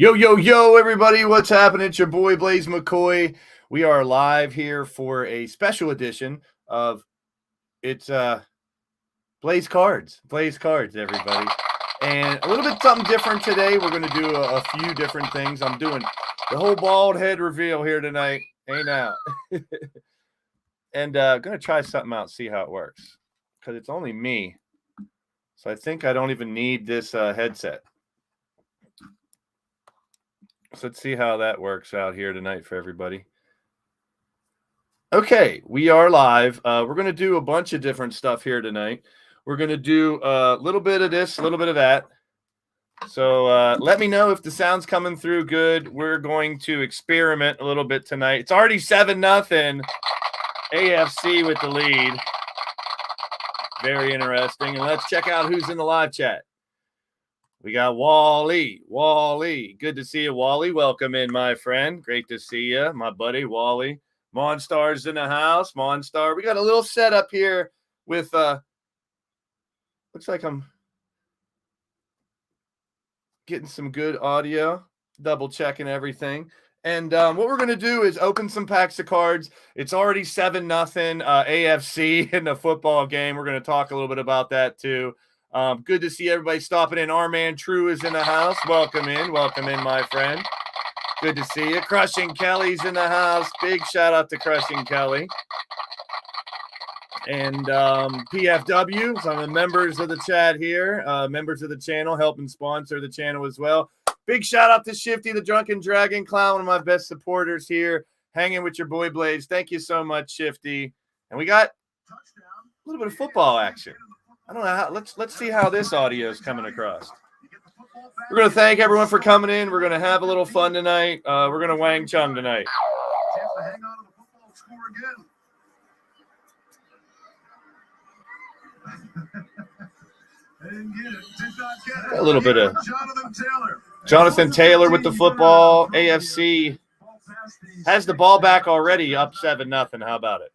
Yo, yo, yo, everybody, what's happening? It's your boy, Blaze McCoy. We are live here for a special edition of Blaised Cards. Blaised Cards, everybody. And a little bit something different today. We're going to do a few different things. I'm doing the whole bald head reveal here tonight. Hey, now. And going to try something out, see how it works. Because it's only me. So I think I don't even need this headset. So let's see how that works out here tonight for everybody. Okay, we are live. We're going to do a bunch of different stuff here tonight. We're going to do a little bit of this, a little bit of that. So let me know if the sound's coming through good. We're going to experiment a little bit tonight. It's already 7-0. AFC with the lead. Very interesting. And let's check out who's in the live chat. We got Wally. Wally. Good to see you, Wally. Welcome in, my friend. Great to see you, my buddy, Wally. Monstar's in the house. Monstar. We got a little setup here with, looks like I'm getting some good audio, double checking everything. And what we're going to do is open some packs of cards. It's already 7-0 AFC in the football game. We're going to talk a little bit about that too. Good to see everybody stopping in. Our man True is in the house. Welcome in, my friend. Good to see you. Crushing Kelly's in the house. Big shout out to Crushing Kelly. And PFW, some of the members of the chat here, members of the channel, helping sponsor the channel as well. Big shout out to Shifty, the Drunken Dragon Clown, one of my best supporters here, hanging with your boy Blaze. Thank you so much, Shifty. And we got a little bit of football action. I don't know how. Let's see how this audio is coming across. We're going to thank everyone for coming in. We're going to have a little fun tonight. We're going to Wang Chung tonight. A little bit of Jonathan Taylor with the football. AFC has the ball back already, up 7-0. How about it?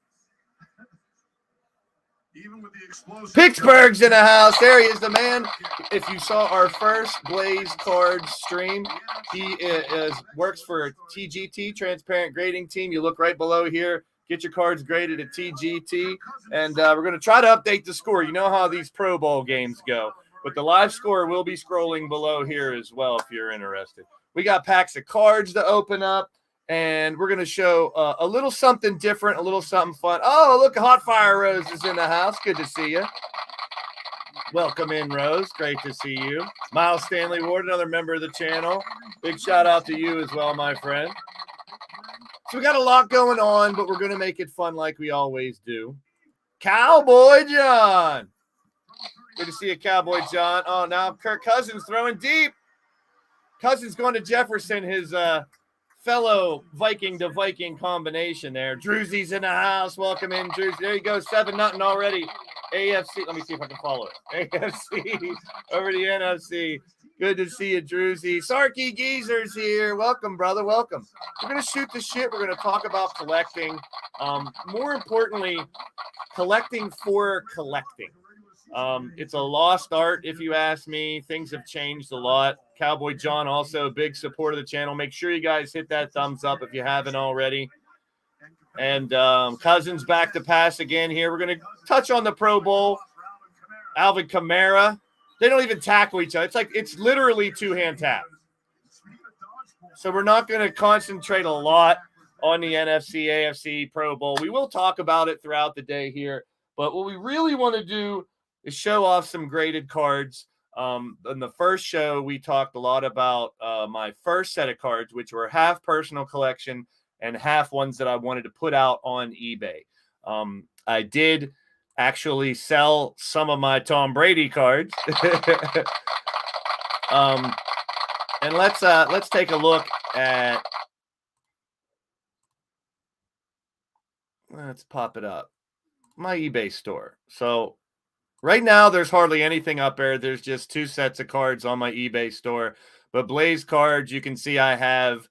Pittsburgh's in the house. There he is, the man. If you saw our first Blaised Cards stream, he works for TGT Transparent Grading Team. You look right below here. Get your cards graded at TGT. And we're going to try to update the score. You know how these Pro Bowl games go. But the live score will be scrolling below here as well if you're interested. We got packs of cards to open up. And we're going to show a little something different, a little something fun. Oh, look, Hot Fire Rose is in the house. Good to see you. Welcome in, Rose. Great to see you. Miles Stanley Ward, another member of the channel. Big shout out to you as well, my friend. So we got a lot going on, but we're going to make it fun like we always do. Cowboy John. Good to see you, Cowboy John. Oh, now Kirk Cousins throwing deep. Cousins going to Jefferson, his fellow Viking to Viking combination there. Drewzy's in the house. Welcome in, Drewzy. There you go, 7-0 already. AFC. Let me see if I can follow it. AFC over the NFC. Good to see you, Drewzy. Sarky Geezer's here. Welcome, brother. Welcome. We're going to shoot the shit. We're going to talk about collecting. More importantly, collecting for collecting. It's a lost art, if you ask me. Things have changed a lot. Cowboy John, also a big supporter of the channel. Make sure you guys hit that thumbs up if you haven't already. And Cousins back to pass again here. We're going to touch on the Pro Bowl. Alvin Kamara. They don't even tackle each other. It's literally two-hand tap. So we're not going to concentrate a lot on the NFC, AFC, Pro Bowl. We will talk about it throughout the day here. But what we really want to do is show off some graded cards. In the first show, we talked a lot about my first set of cards, which were half personal collection and half ones that I wanted to put out on eBay. I did actually sell some of my Tom Brady cards. And let's take a look at. Let's pop it up. My eBay store. So right now, there's hardly anything up there. There's just 2 sets of cards on my eBay store. But Blaised Cards, you can see I have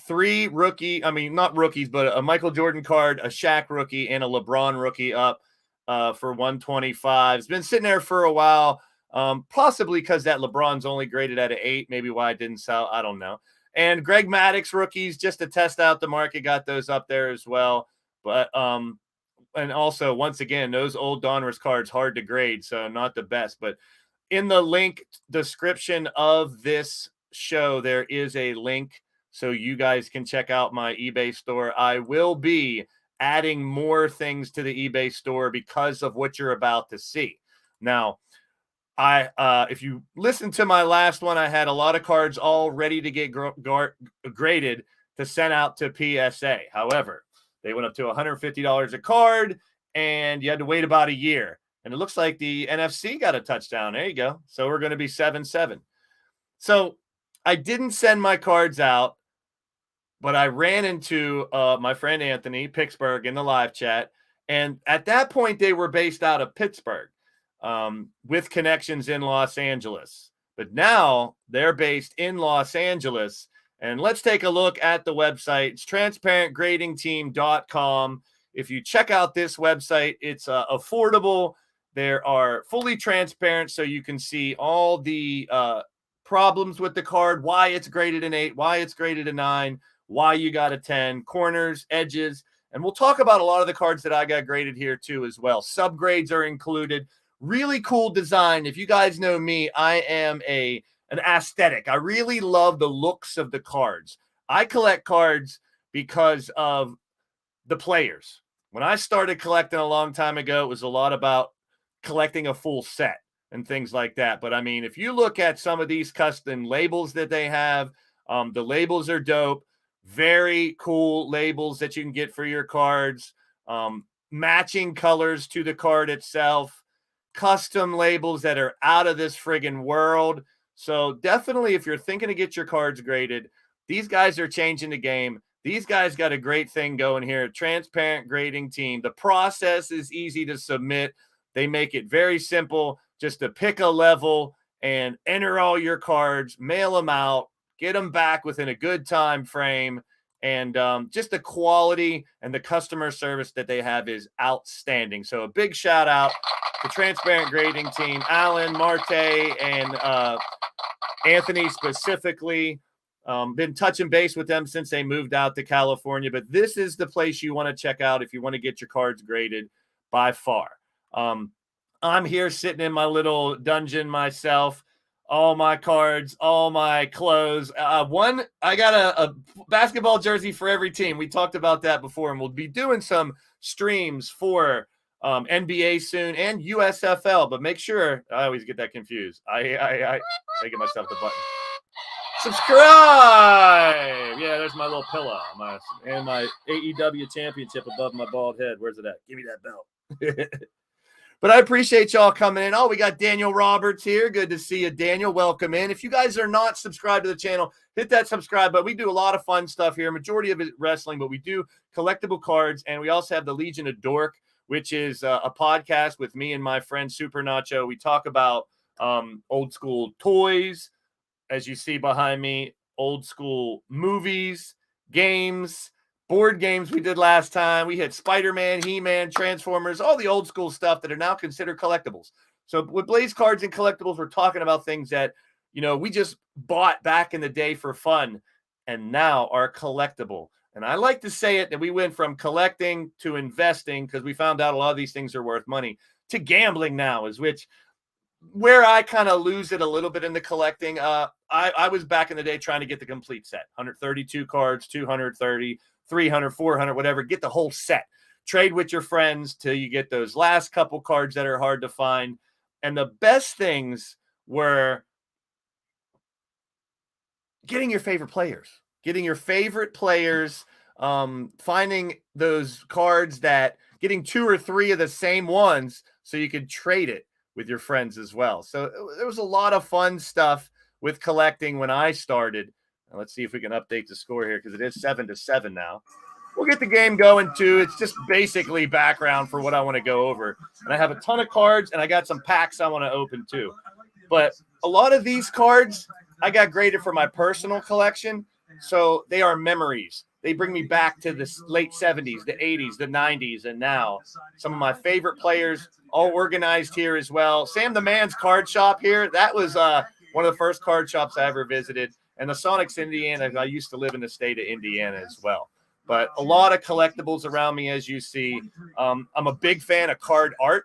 3 rookie. I mean, not rookies, but a Michael Jordan card, a Shaq rookie, and a LeBron rookie up for $125. It's been sitting there for a while. Possibly because that LeBron's only graded at an 8, maybe why it didn't sell. I don't know. And Greg Maddux rookies, just to test out the market, got those up there as well. But and also, once again, those old Donruss cards, hard to grade, so not the best. But in the link description of this show, there is a link so you guys can check out my eBay store. I will be adding more things to the eBay store because of what you're about to see. Now, if you listen to my last one, I had a lot of cards all ready to get graded to send out to PSA. However, they went up to $150 a card, and you had to wait about a year. And it looks like the NFC got a touchdown. There you go. So we're going to be 7-7. So I didn't send my cards out, but I ran into my friend Anthony, Pittsburgh, in the live chat. And at that point, they were based out of Pittsburgh with connections in Los Angeles. But now they're based in Los Angeles. And let's take a look at the website. It's transparentgradingteam.com. If you check out this website, it's affordable. There are fully transparent, so you can see all the problems with the card, why it's graded an 8, why it's graded a 9, why you got a 10, corners, edges. And we'll talk about a lot of the cards that I got graded here too as well. Subgrades are included. Really cool design. If you guys know me, I am an aesthetic. I really love the looks of the cards. I collect cards because of the players. When I started collecting a long time ago, it was a lot about collecting a full set and things like that. But I mean, if you look at some of these custom labels that they have, the labels are dope. Very cool labels that you can get for your cards. Matching colors to the card itself. Custom labels that are out of this friggin' world. So definitely, if you're thinking to get your cards graded, these guys are changing the game. These guys got a great thing going here. Transparent Grading Team. The process is easy to submit. They make it very simple just to pick a level and enter all your cards, mail them out, get them back within a good time frame. And just the quality and the customer service that they have is outstanding. So a big shout out to Transparent Grading Team, Alan, Marte, and Anthony specifically. Been touching base with them since they moved out to California. But this is the place you want to check out if you want to get your cards graded by far. I'm here sitting in my little dungeon myself. All my cards, all my clothes. I got a basketball jersey for every team. We talked about that before, and we'll be doing some streams for NBA soon and USFL. But make sure, I always get that confused. I get myself the button. Subscribe. Yeah, there's my little pillow. My AEW championship above my bald head. Where's it at? Give me that belt. But I appreciate y'all coming in. Oh, we got Daniel Roberts here. Good to see you, Daniel. Welcome in. If you guys are not subscribed to the channel, hit that subscribe button. We do a lot of fun stuff here. Majority of it wrestling, but we do collectible cards. And we also have the Legion of Dork, which is a podcast with me and my friend Super Nacho. We talk about old school toys, as you see behind me, old school movies, games, board games we did last time. We had Spider-Man, He-Man, Transformers, all the old school stuff that are now considered collectibles. So with Blaised Cards and Collectibles, we're talking about things that, we just bought back in the day for fun and now are collectible. And I like to say it that we went from collecting to investing because we found out a lot of these things are worth money to gambling now, where I kind of lose it a little bit in the collecting. I was back in the day trying to get the complete set, 132 cards, 230, 300, 400, whatever. Get the whole set. Trade with your friends till you get those last couple cards that are hard to find. And the best things were getting your favorite players, finding those cards getting 2 or 3 of the same ones so you could trade it with your friends as well. So there was a lot of fun stuff with collecting when I started. Now let's see if we can update the score here because it is 7-7 now. We'll get the game going too. It's just basically background for what I want to go over. And I have a ton of cards and I got some packs I want to open too. But a lot of these cards I got graded for my personal collection. So they are memories. they bring me back to the late 70s, the 80s, the 90s, and now some of my favorite players all organized here as well. Sam the Man's card shop here, that was one of the first card shops I ever visited. And the Sonics Indiana, I used to live in the state of Indiana as well. But a lot of collectibles around me, as you see. I'm a big fan of card art.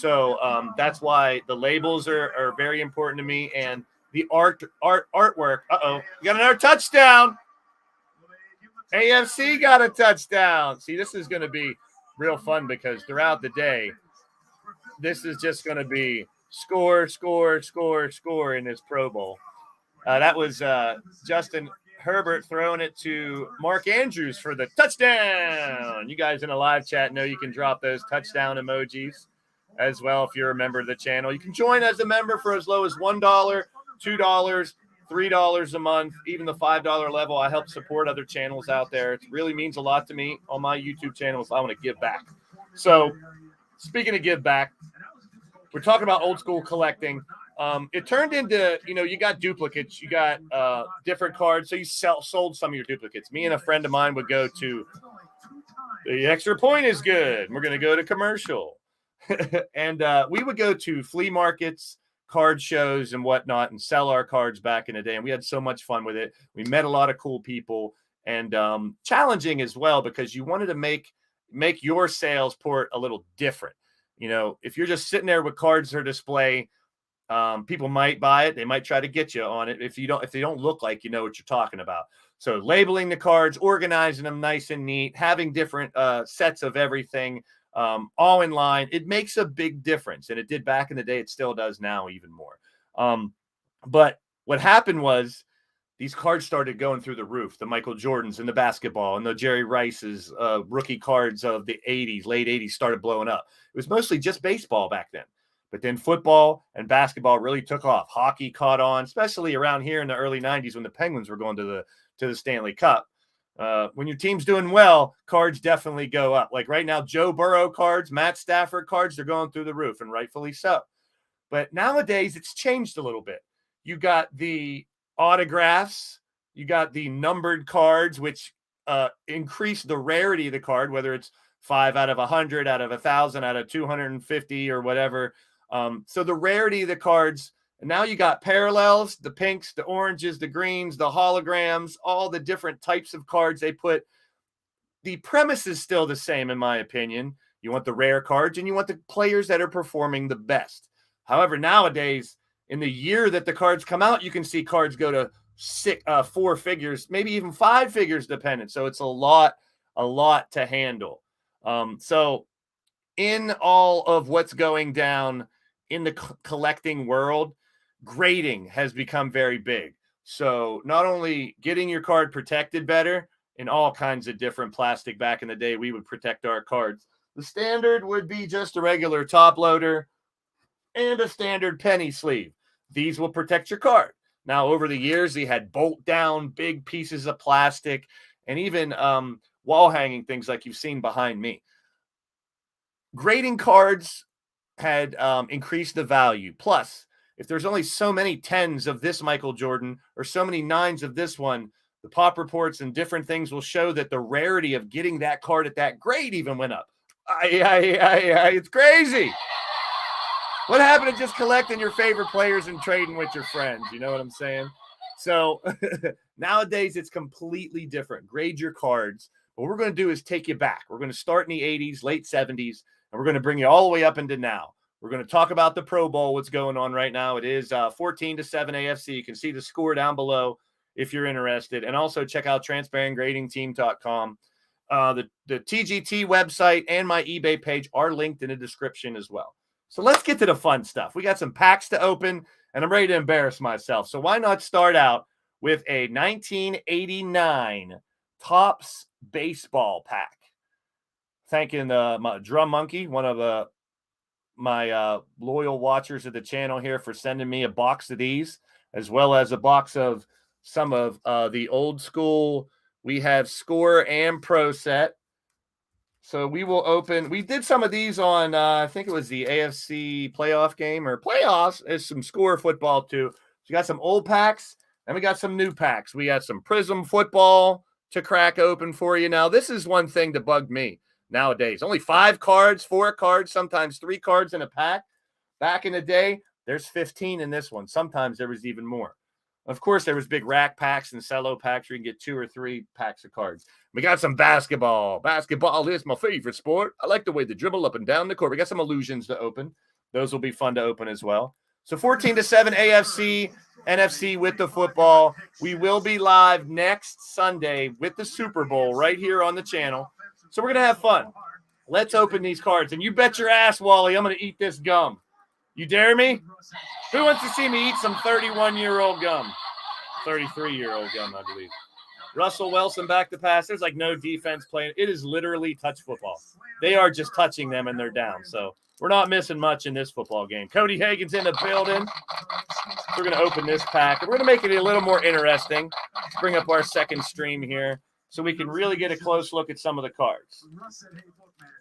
So that's why the labels are very important to me. And the artwork. Uh-oh, we got another touchdown. AFC got a touchdown. See, this is going to be real fun because throughout the day, this is just going to be score, score, score, score in this Pro Bowl. That was Justin Herbert throwing it to Mark Andrews for the touchdown. You guys in the live chat know you can drop those touchdown emojis as well if you're a member of the channel. You can join as a member for as low as $1, $2, $3 a month, even the $5 level. I help support other channels out there. It really means a lot to me on my YouTube channels. I want to give back. So speaking of give back, we're talking about old school collecting. It turned into, you got duplicates, you got different cards. So you sold some of your duplicates. Me and a friend of mine would go to the extra point is good. We're going to go to commercial. And we would go to flea markets, card shows and whatnot and sell our cards back in the day. And we had so much fun with it. We met a lot of cool people and challenging as well because you wanted to make your sales port a little different. If you're just sitting there with cards for display, people might buy it. They might try to get you on it if they don't look like you know what you're talking about. So labeling the cards, organizing them nice and neat, having different sets of everything, all in line, it makes a big difference. And it did back in the day. It still does now even more. But what happened was these cards started going through the roof. The Michael Jordans and the basketball and the Jerry Rice's rookie cards of the 80s, late 80s started blowing up. It was mostly just baseball back then. But then football and basketball really took off. Hockey caught on, especially around here in the early 90s when the Penguins were going to the Stanley Cup. When your team's doing well, cards definitely go up. Like right now, Joe Burrow cards, Matt Stafford cards, they're going through the roof, and rightfully so. But nowadays, it's changed a little bit. You got the autographs, you got the numbered cards, which increase the rarity of the card, whether it's 5 out of 100, out of 1,000, out of 250 or whatever. So the rarity of the cards, and now you got parallels, the pinks, the oranges, the greens, the holograms, all the different types of cards they put. The premise is still the same, in my opinion. You want the rare cards and you want the players that are performing the best. However, nowadays, in the year that the cards come out, you can see cards go to 4 figures, maybe even 5 figures dependent. So it's a lot to handle. So in all of what's going down in the collecting world, grading has become very big. So not only getting your card protected better in all kinds of different plastic. Back in the day, we would protect our cards. The standard would be just a regular top loader and a standard penny sleeve. These will protect your card. Now, over the years, they had bolt down big pieces of plastic and even wall hanging things like you've seen behind me. Grading cards had increased the value. Plus, if there's only so many 10s of this Michael Jordan or so many 9s of this one, the pop reports and different things will show that the rarity of getting that card at that grade even went up. It's crazy. What happened to just collecting your favorite players and trading with your friends? You know what I'm saying? So nowadays, it's completely different. Grade your cards. What we're going to do is take you back. We're going to start in the 80s, late 70s, and we're going to bring you all the way up into now. We're going to talk about the Pro Bowl, what's going on right now. It is 14-7 AFC. You can see the score down below if you're interested. And also check out transparentgradingteam.com. The TGT website and my eBay page are linked in the description as well. So let's get to the fun stuff. We got some packs to open, and I'm ready to embarrass myself. So why not start out with a 1989 Topps baseball pack? Thanking my Drum Monkey, one of my loyal watchers of the channel here, for sending me a box of these, as well as a box of some of the old school. We have Score and Pro set. So we will open. We did some of these on, I think it was the AFC playoff game or playoffs. There's some Score football too. So we got some old packs and we got some new packs. We got some Prism Football to crack open for you. Now, this is one thing that bugged me nowadays. Only 5 cards, 4 cards, sometimes 3 cards in a pack. Back in the day, there's 15 in this one. Sometimes there was even more. Of course, there was big rack packs and cello packs where you can get 2 or 3 packs of cards. We got some basketball. Basketball is my favorite sport. I like the way they dribble up and down the court. We got some illusions to open. Those will be fun to open as well. So 14-7 AFC, NFC with the football. We will be live next Sunday with the Super Bowl right here on the channel. So we're going to have fun. Let's open these cards. And you bet your ass, Wally, I'm going to eat this gum. You dare me? Who wants to see me eat some 31-year-old gum? 33-year-old gum, I believe. Russell Wilson back to pass. There's like no defense playing. It is literally touch football. They are just touching them and they're down. So we're not missing much in this football game. Cody Hagan's in the building. We're going to open this pack. And we're going to make it a little more interesting. Let's bring up our second stream here so we can really get a close look at some of the cards.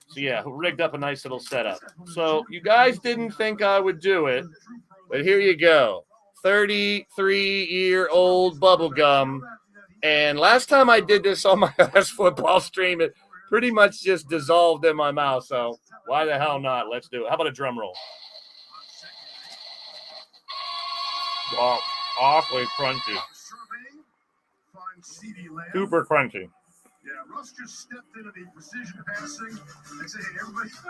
So, yeah, rigged up a nice little setup. So you guys didn't think I would do it, but here you go. 33-year-old bubblegum. And last time I did this on my last football stream, it pretty much just dissolved in my mouth. So why the hell not? Let's do it. How about a drum roll? Wow, awfully crunchy. Super crunchy.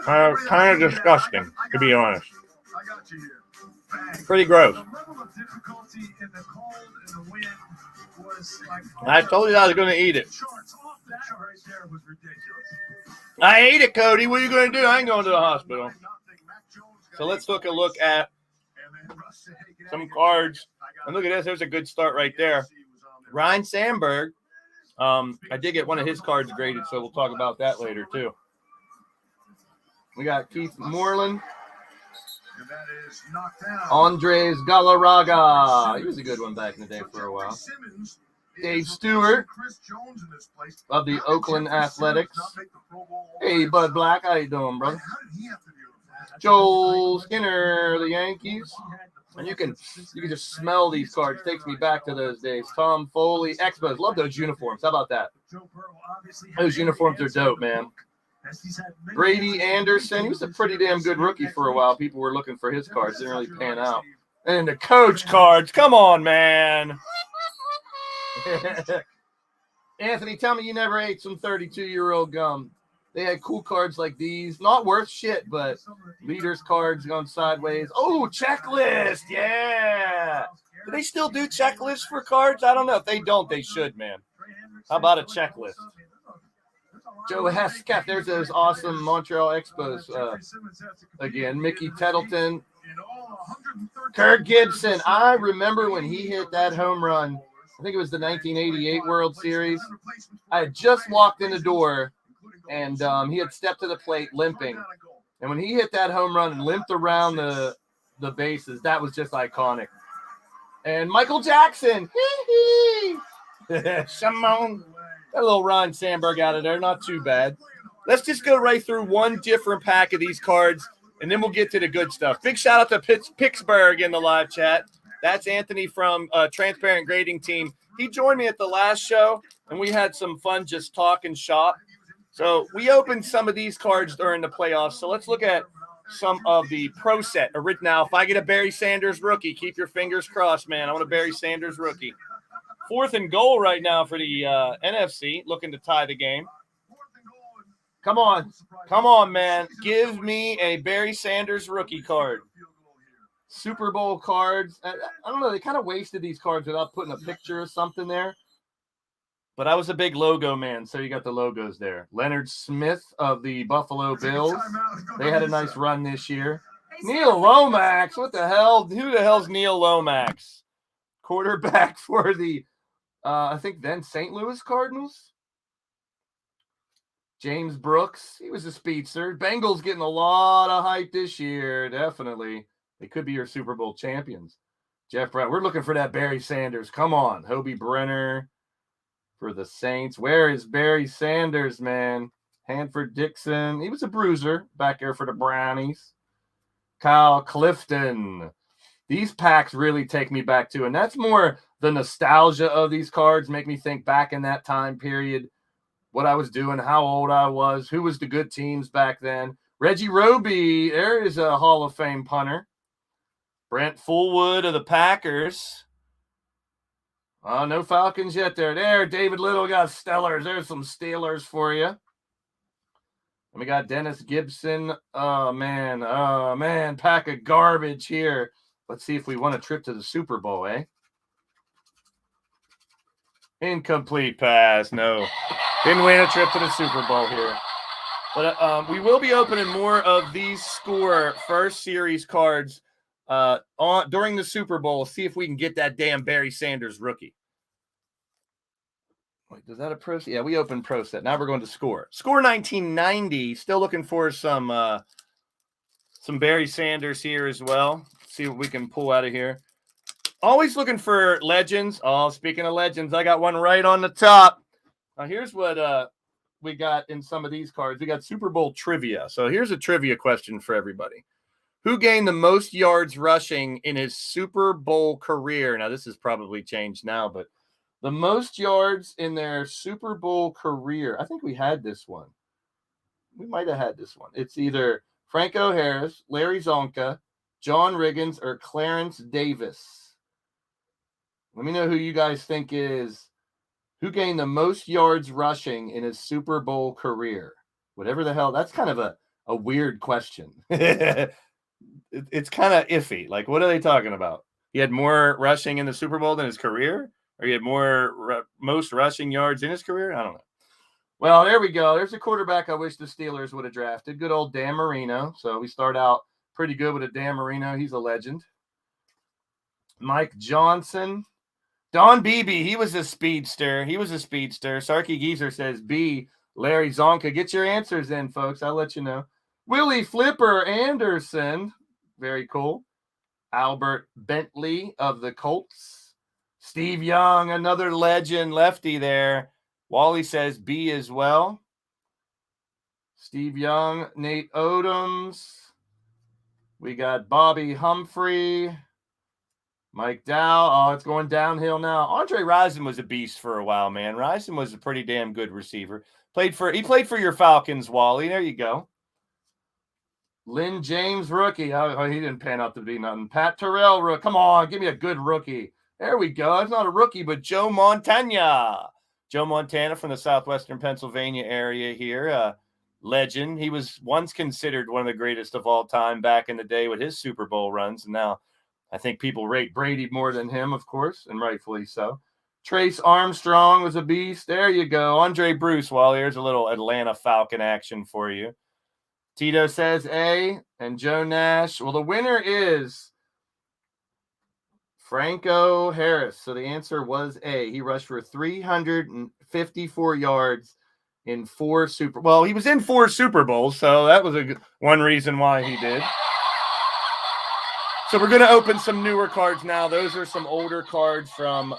Kind of disgusting, to be honest. Pretty gross. I told you I was going to eat it. I ate it, Cody. What are you going to do? I ain't going to the hospital. So let's take a look at some cards. And look at this. There's a good start right there. Ryan Sandberg. I did get one of his cards graded, so we'll talk about that later, too. We got Keith Moreland. Andres Galarraga. He was a good one back in the day for a while. Dave Stewart of the Oakland Athletics. Hey, Bud Black. How you doing, brother? Joel Skinner, the Yankees. And you can just smell these cards. Takes me back to those days. Tom Foley, Expos. Love those uniforms. How about that? Those uniforms are dope, man. Brady Anderson. He was a pretty damn good rookie for a while. People were looking for his cards. Didn't really pan out. And the coach cards. Come on, man. Anthony, tell me you never ate some 32-year-old gum. They had cool cards like these. Not worth shit, but leaders cards going sideways. Oh, checklist. Yeah. Do they still do checklists for cards? I don't know. If they don't, they should, man. How about a checklist? Joe Hesketh. There's those awesome Montreal Expos again. Mickey Tettleton. Kirk Gibson. I remember when he hit that home run. I think it was the 1988 World Series. I had just walked in the door, and he had stepped to the plate limping. And when he hit that home run and limped around the bases, that was just iconic. And Michael Jackson. Shimon. That little Ryan Sandberg out of there. Not too bad. Let's just go right through one different pack of these cards, and then we'll get to the good stuff. Big shout out to Pittsburgh in the live chat. That's Anthony from Transparent Grading Team. He joined me at the last show, and we had some fun just talking shop. So we opened some of these cards during the playoffs. So let's look at some of the Pro Set. Now, if I get a Barry Sanders rookie, keep your fingers crossed, man. I want a Barry Sanders rookie. 4th and goal right now for the NFC, looking to tie the game. Come on. Come on, man. Give me a Barry Sanders rookie card. Super Bowl cards. I don't know. They kind of wasted these cards without putting a picture or something there. But I was a big logo man, so you got the logos there. Leonard Smith of the Buffalo Bills. They had a nice run this year. Neil Lomax. What the hell? Who the hell's Neil Lomax? Quarterback for the, I think then St. Louis Cardinals. James Brooks. He was a speedster. Bengals getting a lot of hype this year. Definitely. They could be your Super Bowl champions. Jeff Brown. We're looking for that Barry Sanders. Come on. Hobie Brenner for the Saints. Where is Barry Sanders, man? Hanford Dixon. He was a bruiser back there for the Brownies. Kyle Clifton. These packs really take me back to, and that's more the nostalgia of these cards make me think back in that time period, what I was doing, how old I was, who was the good teams back then. Reggie Roby, there is a Hall of Fame punter. Brent Fullwood of the Packers. Oh, no Falcons yet there. There, David Little got Stellars. There's some Steelers for you. And we got Dennis Gibson. Oh, man. Pack of garbage here. Let's see if we won a trip to the Super Bowl, eh? Incomplete pass. No. Didn't win a trip to the Super Bowl here. But we will be opening more of these Score first series cards during the Super Bowl. See if we can get that damn Barry Sanders rookie. Wait, does that a pro set? Yeah, we opened pro set. Now we're going to Score. Score 1990. Still looking for some Barry Sanders here as well. See what we can pull out of here. Always looking for legends. Oh, speaking of legends, I got one right on the top. Now here's what we got in some of these cards. We got Super Bowl trivia. So here's a trivia question for everybody. Who gained the most yards rushing in his Super Bowl career? Now, this has probably changed now, but the most yards in their Super Bowl career. I think we had this one. We might have had this one. It's either Franco Harris, Larry Zonka, John Riggins, or Clarence Davis. Let me know who you guys think is who gained the most yards rushing in his Super Bowl career. Whatever the hell. That's kind of a weird question. It's kind of iffy. Like, what are they talking about? He had more rushing in the Super Bowl than his career? Or he had most rushing yards in his career? I don't know. Well, there we go. There's a quarterback I wish the Steelers would have drafted. Good old Dan Marino. So we start out pretty good with a Dan Marino. He's a legend. Mike Johnson. Don Beebe. He was a speedster. Sarky Geezer says B. Larry Zonka. Get your answers in, folks. I'll let you know. Willie Flipper Anderson. Very cool. Albert Bentley of the Colts. Steve Young, another legend lefty there. Wally says B as well. Steve Young, Nate Odoms. We got Bobby Humphrey. Mike Dow. Oh, it's going downhill now. Andre Rison was a beast for a while, man. Rison was a pretty damn good receiver. He played for your Falcons, Wally. There you go. Lynn James, rookie. Oh, he didn't pan out to be nothing. Pat Terrell, rookie. Come on, give me a good rookie. There we go. It's not a rookie, but Joe Montana. Joe Montana from the southwestern Pennsylvania area here. Legend. He was once considered one of the greatest of all time back in the day with his Super Bowl runs. And now I think people rate Brady more than him, of course, and rightfully so. Trace Armstrong was a beast. There you go. Andre Bruce. Well, here's a little Atlanta Falcon action for you. Tito says A, and Joe Nash. Well, the winner is Franco Harris. So the answer was A. He rushed for 354 yards in he was in 4 Super Bowls, so that was one reason why he did. So we're going to open some newer cards now. Those are some older cards from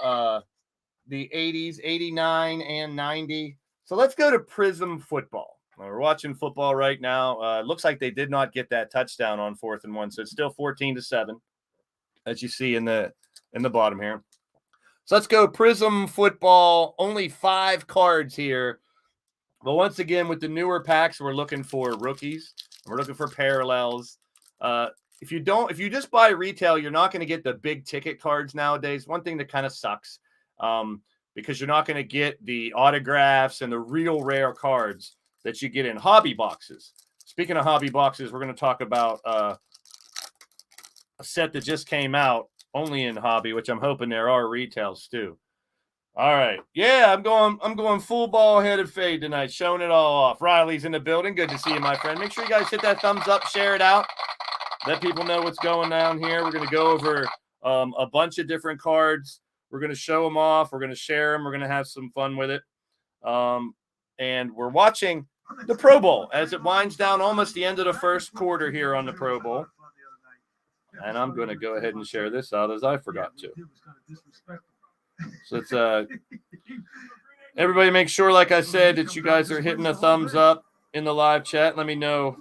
the 80s, 89 and 90. So let's go to Prism Football. We're watching football right now. Looks like they did not get that touchdown on 4th and 1, so it's still 14-7, as you see in the bottom here. So let's go Prism Football. Only 5 cards here. But once again, with the newer packs, we're looking for rookies. We're looking for parallels. If you just buy retail, you're not going to get the big ticket cards nowadays. One thing that kind of sucks, because you're not going to get the autographs and the real rare cards that you get in hobby boxes. Speaking of hobby boxes, we're going to talk about a set that just came out only in hobby, which I'm hoping there are retails too. All right. Yeah, I'm going full ball headed fade tonight, showing it all off. Riley's in the building. Good to see you, my friend. Make sure you guys hit that thumbs up, share it out. Let people know what's going down here. We're going to go over a bunch of different cards. We're going to show them off. We're going to share them. We're going to have some fun with it. And we're watching the Pro Bowl as it winds down almost the end of the first quarter here on the Pro Bowl. And I'm going to go ahead and share this out as I forgot to. So it's everybody make sure, like I said, that you guys are hitting a thumbs up in the live chat. Let me know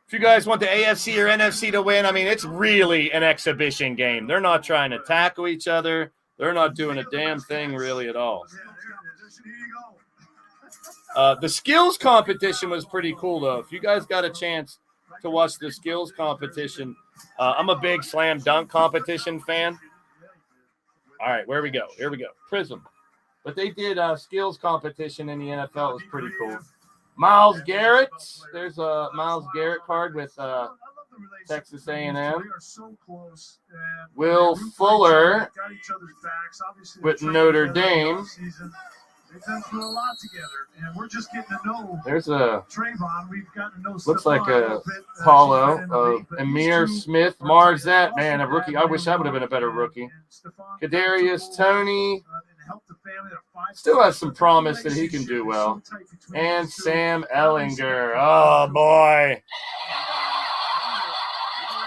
if If you guys want the AFC or NFC to win, I mean, it's really an exhibition game. They're not trying to tackle each other. They're not doing a damn thing really at all. The skills competition was pretty cool, though. If you guys got a chance to watch the skills competition, I'm a big slam dunk competition fan. All right, where we go? Here we go. Prism. But they did a skills competition in the NFL. It was pretty cool. Miles Garrett. There's a Miles Garrett card with Texas A&M. Will Fuller with Notre Dame. They've been through a lot together, and we're just getting to know. There's a Trayvon. We've gotten to know. Looks like a Paulo of Amir Smith Marzette. Man, a rookie. I wish I would have been a better rookie. Kadarius Toney. Still has some promise that he can do well. And Sam Ellinger. Oh, boy.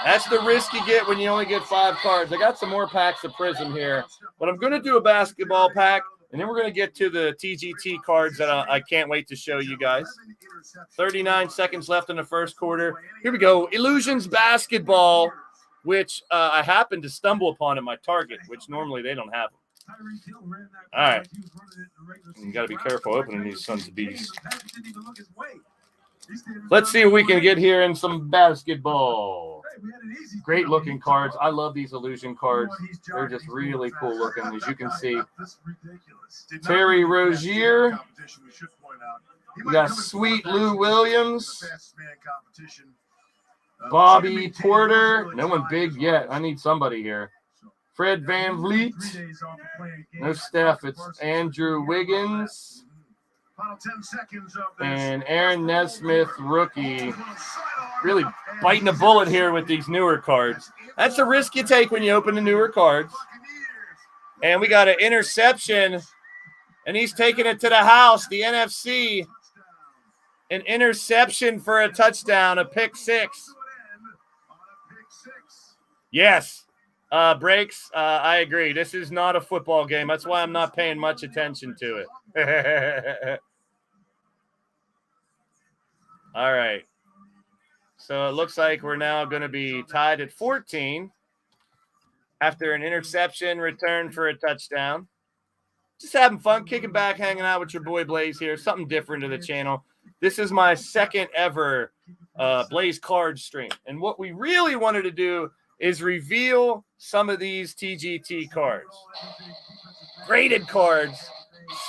That's the risk you get when you only get 5 cards. I got some more packs of Prism here, but I'm going to do a basketball pack, and then we're going to get to the TGT cards that I can't wait to show you guys. 39 seconds left in the first quarter. Here we go. Illusions Basketball, which I happened to stumble upon at my Target, which normally they don't have them. All right. You got to be careful opening these sons of beasts. Let's see if we can get here in some basketball. Great looking cards. I love these illusion cards. They're just really cool looking, as you can see. Terry Rozier. We got Sweet Lou Williams. Bobby Porter. No one big yet. I need somebody here. Fred Van Vliet. No Steph. It's Andrew Wiggins. And Aaron Nesmith, rookie. Really biting a bullet here with these newer cards. That's the risk you take when you open the newer cards. And we got an interception, and he's taking it to the house. The NFC. An interception for a touchdown, a pick 6. Yes. Breaks, I agree. This is not a football game. That's why I'm not paying much attention to it. All right. So it looks like we're now going to be tied at 14 after an interception return for a touchdown. Just having fun, kicking back, hanging out with your boy Blaze here. Something different to the channel. This is my second ever Blaze card stream. And what we really wanted to do is reveal some of these TGT cards. Graded cards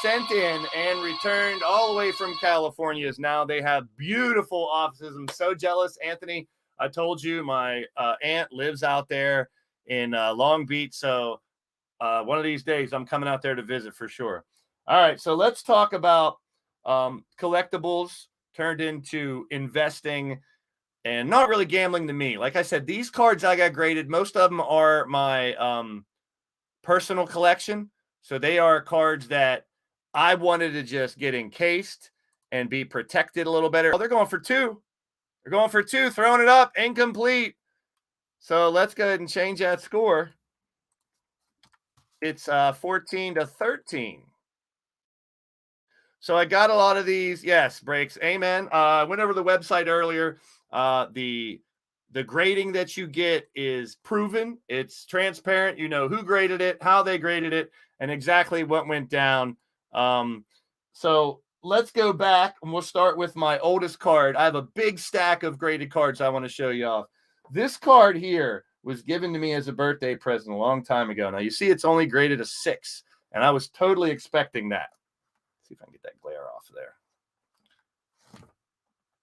sent in and returned all the way from California. Now they have beautiful offices. I'm so jealous. Anthony, I told you my aunt lives out there in Long Beach. So one of these days I'm coming out there to visit for sure. All right, so let's talk about collectibles turned into investing and not really gambling to me. Like I said, these cards I got graded. Most of them are my personal collection. So they are cards that I wanted to just get encased and be protected a little better. Oh, they're going for 2. They're going for 2, throwing it up, incomplete. So let's go ahead and change that score. It's 14-13. So I got a lot of these. Yes, breaks. Amen. I went over the website earlier. The grading that you get is proven. It's transparent. You know who graded it, how they graded it, and exactly what went down. So let's go back, and we'll start with my oldest card. I have a big stack of graded cards I want to show you off. This card here was given to me as a birthday present a long time ago. Now, you see it's only graded a 6, and I was totally expecting that. Let's see if I can get that glare off of there.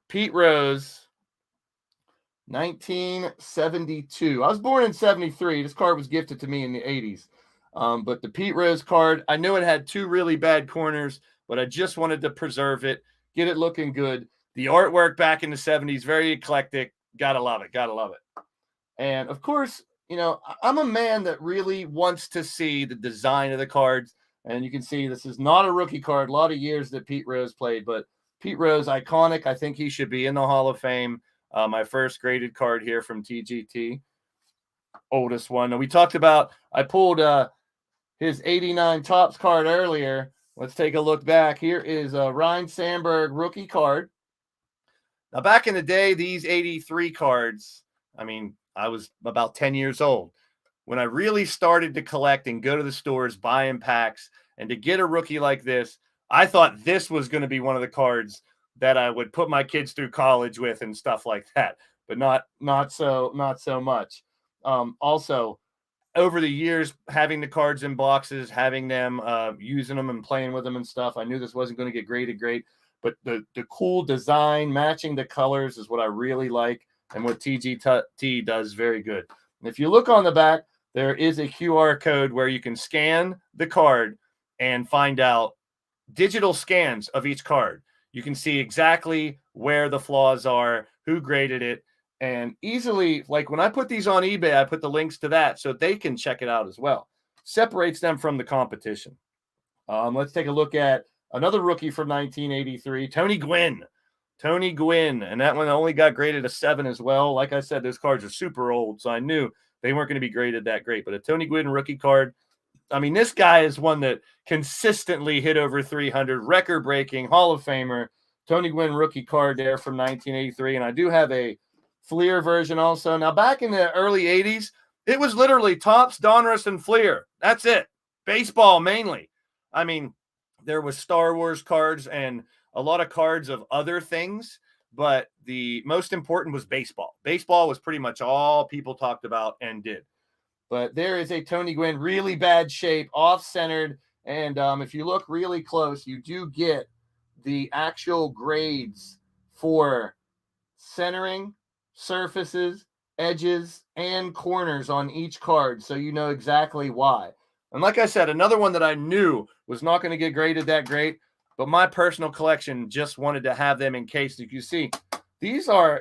Pete Rose. 1972. I was born in 73. This card was gifted to me in the 80s. But the Pete Rose card, I know it had 2 really bad corners, but I just wanted to preserve it, get it looking good. The artwork back in the 70s, very eclectic. Gotta love it. Gotta love it. And of course, you know, I'm a man that really wants to see the design of the cards. And you can see this is not a rookie card. A lot of years that Pete Rose played, but Pete Rose, iconic. I think he should be in the Hall of Fame. My first graded card here from TGT, oldest one. And we talked about, I pulled his 89 Topps card earlier. Let's take a look back. Here is a Ryan Sandberg rookie card. Now, back in the day, these 83 cards, I mean, I was about 10 years old when I really started to collect and go to the stores, buy in packs, and to get a rookie like this, I thought this was going to be one of the cards that I would put my kids through college with and stuff like that, but not so much. Also, over the years, having the cards in boxes, having them, using them and playing with them and stuff, I knew this wasn't going to get graded great, but the cool design, matching the colors is what I really like and what TGT does very good. And if you look on the back, there is a QR code where you can scan the card and find out digital scans of each card. You can see exactly where the flaws are, who graded it, and easily, like when I put these on eBay, I put the links to that so they can check it out as well. Separates them from the competition. Let's take a look at another rookie from 1983, Tony Gwynn. Tony Gwynn, and that one only got graded a 7 as well. Like I said, those cards are super old, so I knew they weren't going to be graded that great. But a Tony Gwynn rookie card, I mean, this guy is one that consistently hit over 300, record-breaking, Hall of Famer. Tony Gwynn rookie card there from 1983, and I do have a Flir version also. Now, back in the early 80s, it was literally Topps, Donruss, and Flir. That's it. Baseball mainly. I mean, there was Star Wars cards and a lot of cards of other things, but the most important was baseball. Baseball was pretty much all people talked about and did. But there is a Tony Gwynn, really bad shape, off-centered, and if you look really close, you do get the actual grades for centering, surfaces, edges, and corners on each card, so you know exactly why. And like I said, another one that I knew was not going to get graded that great, but my personal collection just wanted to have them in case. You see, these are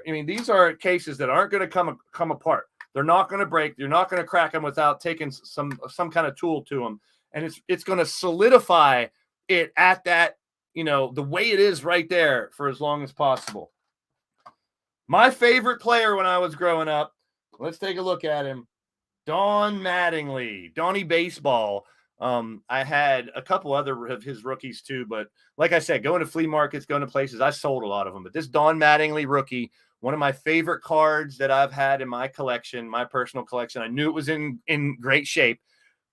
cases that aren't going to come apart. They're not going to break. You're not going to crack them without taking some kind of tool to them, and it's going to solidify it at that, the way it is right there for as long as possible. My favorite player when I was growing up, let's take a look at him. Don Mattingly, Donnie Baseball. I had a couple other of his rookies too, but like I said, going to flea markets, going to places, I sold a lot of them. But this Don Mattingly rookie, one of my favorite cards that I've had in my collection, my personal collection. I knew it was in great shape,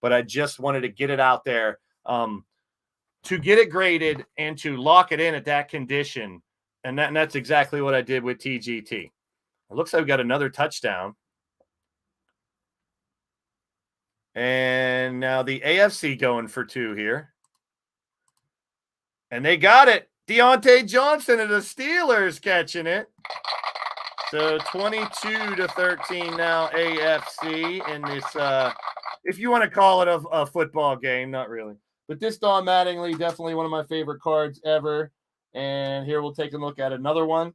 but I just wanted to get it out there to get it graded and to lock it in at that condition. And that's exactly what I did with TGT. It looks like we got another touchdown. And now the AFC going for 2 here. And they got it. Deontay Johnson of the Steelers catching it. So 22-13 now AFC in this, if you want to call it a football game, not really. But this Don Mattingly, definitely one of my favorite cards ever. And here we'll take a look at another one.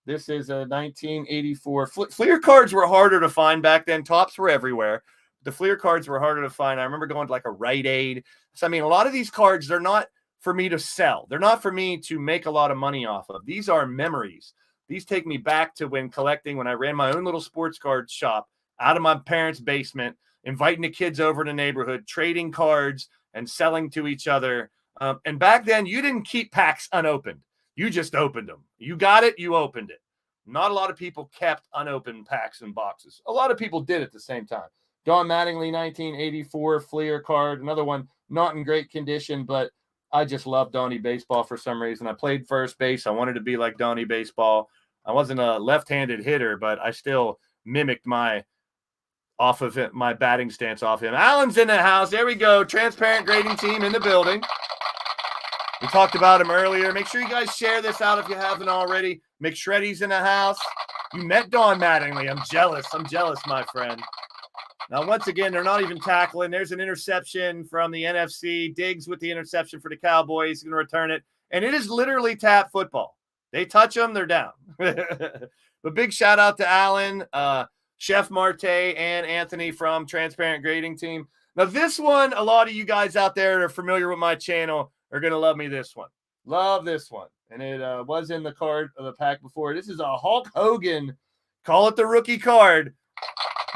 This is a 1984. Flir cards were harder to find back then. Tops were everywhere. The Flir cards were harder to find. I remember going to like a Rite Aid. So, I mean, a lot of these cards, they're not for me to sell. They're not for me to make a lot of money off of. These are memories. These take me back to when I ran my own little sports card shop out of my parents' basement, inviting the kids over to the neighborhood, trading cards and selling to each other. And back then, you didn't keep packs unopened. You just opened them. You got it, you opened it. Not a lot of people kept unopened packs and boxes. A lot of people did at the same time. Don Mattingly, 1984 Flir card. Another one not in great condition, but I just love Donnie Baseball for some reason. I played first base. I wanted to be like Donnie Baseball. I wasn't a left-handed hitter, but I still mimicked my batting stance off him. Allen's in the house. There we go. Transparent Grading Team in the building. We talked about him earlier. Make sure you guys share this out if you haven't already. McShreddy's in the house. You met Don Mattingly. I'm jealous, my friend. Now, once again, they're not even tackling. There's an interception from the NFC. Diggs with the interception for the Cowboys. He's going to return it. And it is literally tap football. They touch them, they're down. But big shout out to Allen, Chef Marte, and Anthony from Transparent Grading Team. Now, this one, a lot of you guys out there that are familiar with my channel are going to love me this one. Love this one. And it was in the card of the pack before. This is a Hulk Hogan, call it the rookie card,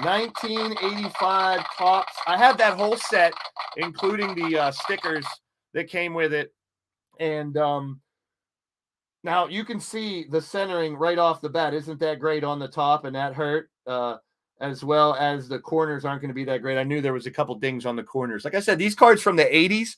1985 Topps. I have that whole set, including the stickers that came with it. And Now, you can see the centering right off the bat. Isn't that great on the top? And that hurt, as well as the corners aren't going to be that great. I knew there was a couple dings on the corners. Like I said, these cards from the 80s,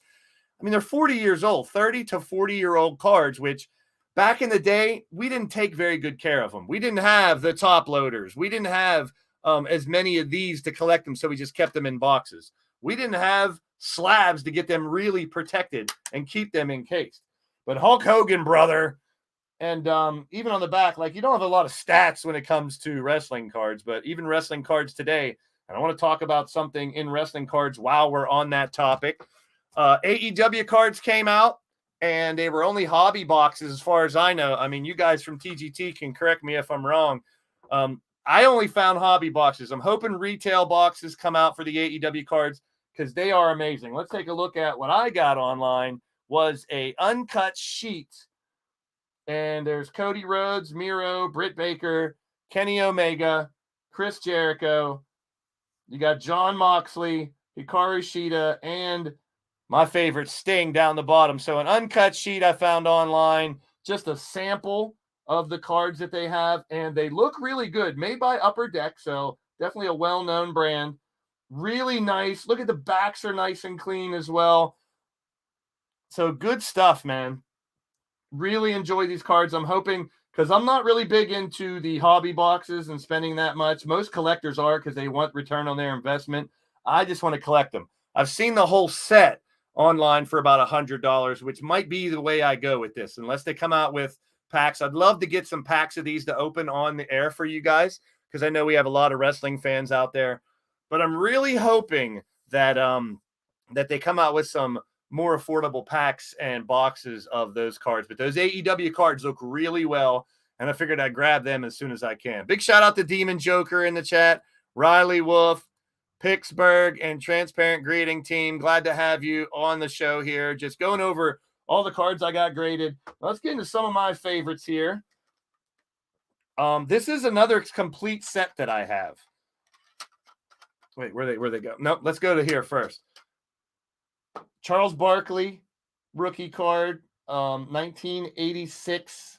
I mean, they're 40 years old, 30 to 40-year-old cards, which back in the day, we didn't take very good care of them. We didn't have the top loaders. We didn't have as many of these to collect them, so we just kept them in boxes. We didn't have slabs to get them really protected and keep them encased. But Hulk Hogan, brother, and even on the back, like, you don't have a lot of stats when it comes to wrestling cards, but even wrestling cards today, and I want to talk about something in wrestling cards while we're on that topic. AEW cards came out, and they were only hobby boxes as far as I know. I mean, you guys from TGT can correct me if I'm wrong. I only found hobby boxes. I'm hoping retail boxes come out for the AEW cards because they are amazing. Let's take a look at what I got online. Was a uncut sheet. And there's Cody Rhodes, Miro, Britt Baker, Kenny Omega, Chris Jericho. You got John Moxley, Hikaru Shida, and my favorite, Sting, down the bottom. So an uncut sheet I found online, just a sample of the cards that they have, and they look really good. Made by Upper Deck, so definitely a well-known brand. Really nice. Look at the backs are nice and clean as well. So good stuff, man. Really enjoy these cards. I'm hoping, because I'm not really big into the hobby boxes and spending that much. Most collectors are because they want return on their investment. I just want to collect them. I've seen the whole set online for about $100, which might be the way I go with this, unless they come out with packs. I'd love to get some packs of these to open on the air for you guys, because I know we have a lot of wrestling fans out there. But I'm really hoping that that they come out with some more affordable packs and boxes of those cards. But those AEW cards look really well, and I figured I'd grab them as soon as I can. Big shout out to Demon Joker in the chat, Riley Wolf, Pittsburgh, and Transparent Grading Team. Glad to have you on the show here. Just going over all the cards I got graded. Let's get into some of my favorites here. This is another complete set that I have. Wait, where they go? Nope, let's go to here first. Charles Barkley, rookie card, 1986.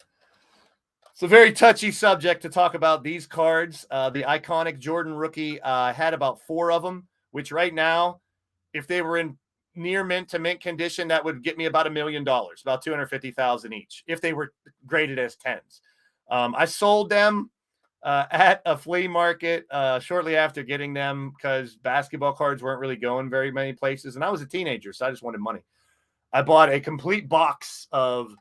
It's a very touchy subject to talk about these cards. The iconic Jordan rookie, I had about 4 of them, which right now, if they were in near mint to mint condition, that would get me about $1 million, about $250,000 each, if they were graded as 10s. I sold them at a flea market shortly after getting them, because basketball cards weren't really going very many places, and I was a teenager, so I just wanted money. I bought a complete box of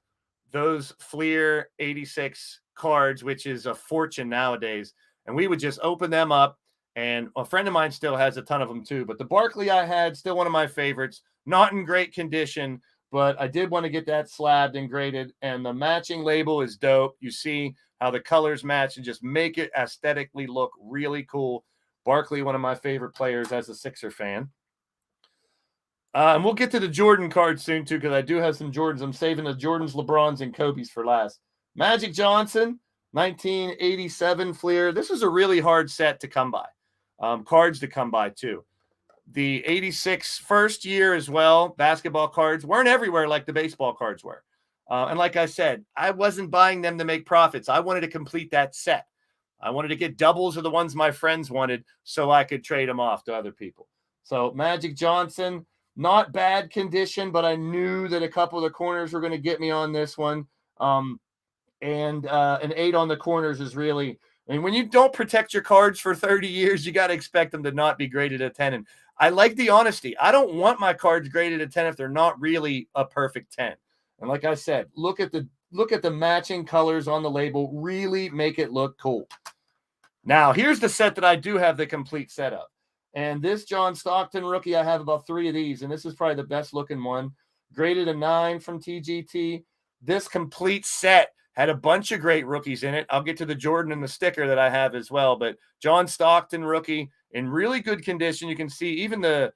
those Flir 86 cards, which is a fortune nowadays, and we would just open them up, and a friend of mine still has a ton of them too. But the Barkley I had, still one of my favorites, not in great condition, but I did want to get that slabbed and graded, and the matching label is dope. You see how the colors match and just make it aesthetically look really cool. Barkley, one of my favorite players as a Sixer fan. And we'll get to the Jordan cards soon, too, because I do have some Jordans. I'm saving the Jordans, LeBrons, and Kobe's for last. Magic Johnson, 1987 Fleer. This was a really hard set to come by. Cards to come by, too. The 86 first year as well, basketball cards weren't everywhere like the baseball cards were. And like I said, I wasn't buying them to make profits. I wanted to complete that set. I wanted to get doubles of the ones my friends wanted so I could trade them off to other people. So Magic Johnson, not bad condition, but I knew that a couple of the corners were going to get me on this one. And an 8 on the corners is really, I mean, when you don't protect your cards for 30 years, you got to expect them to not be graded at 10. And I like the honesty. I don't want my cards graded at 10 if they're not really a perfect 10. And like I said, look at the matching colors on the label. Really make it look cool. Now, here's the set that I do have the complete set of. And this John Stockton rookie, I have about 3 of these, and this is probably the best looking one. Graded a 9 from TGT. This complete set had a bunch of great rookies in it. I'll get to the Jordan and the sticker that I have as well. But John Stockton rookie in really good condition. You can see even the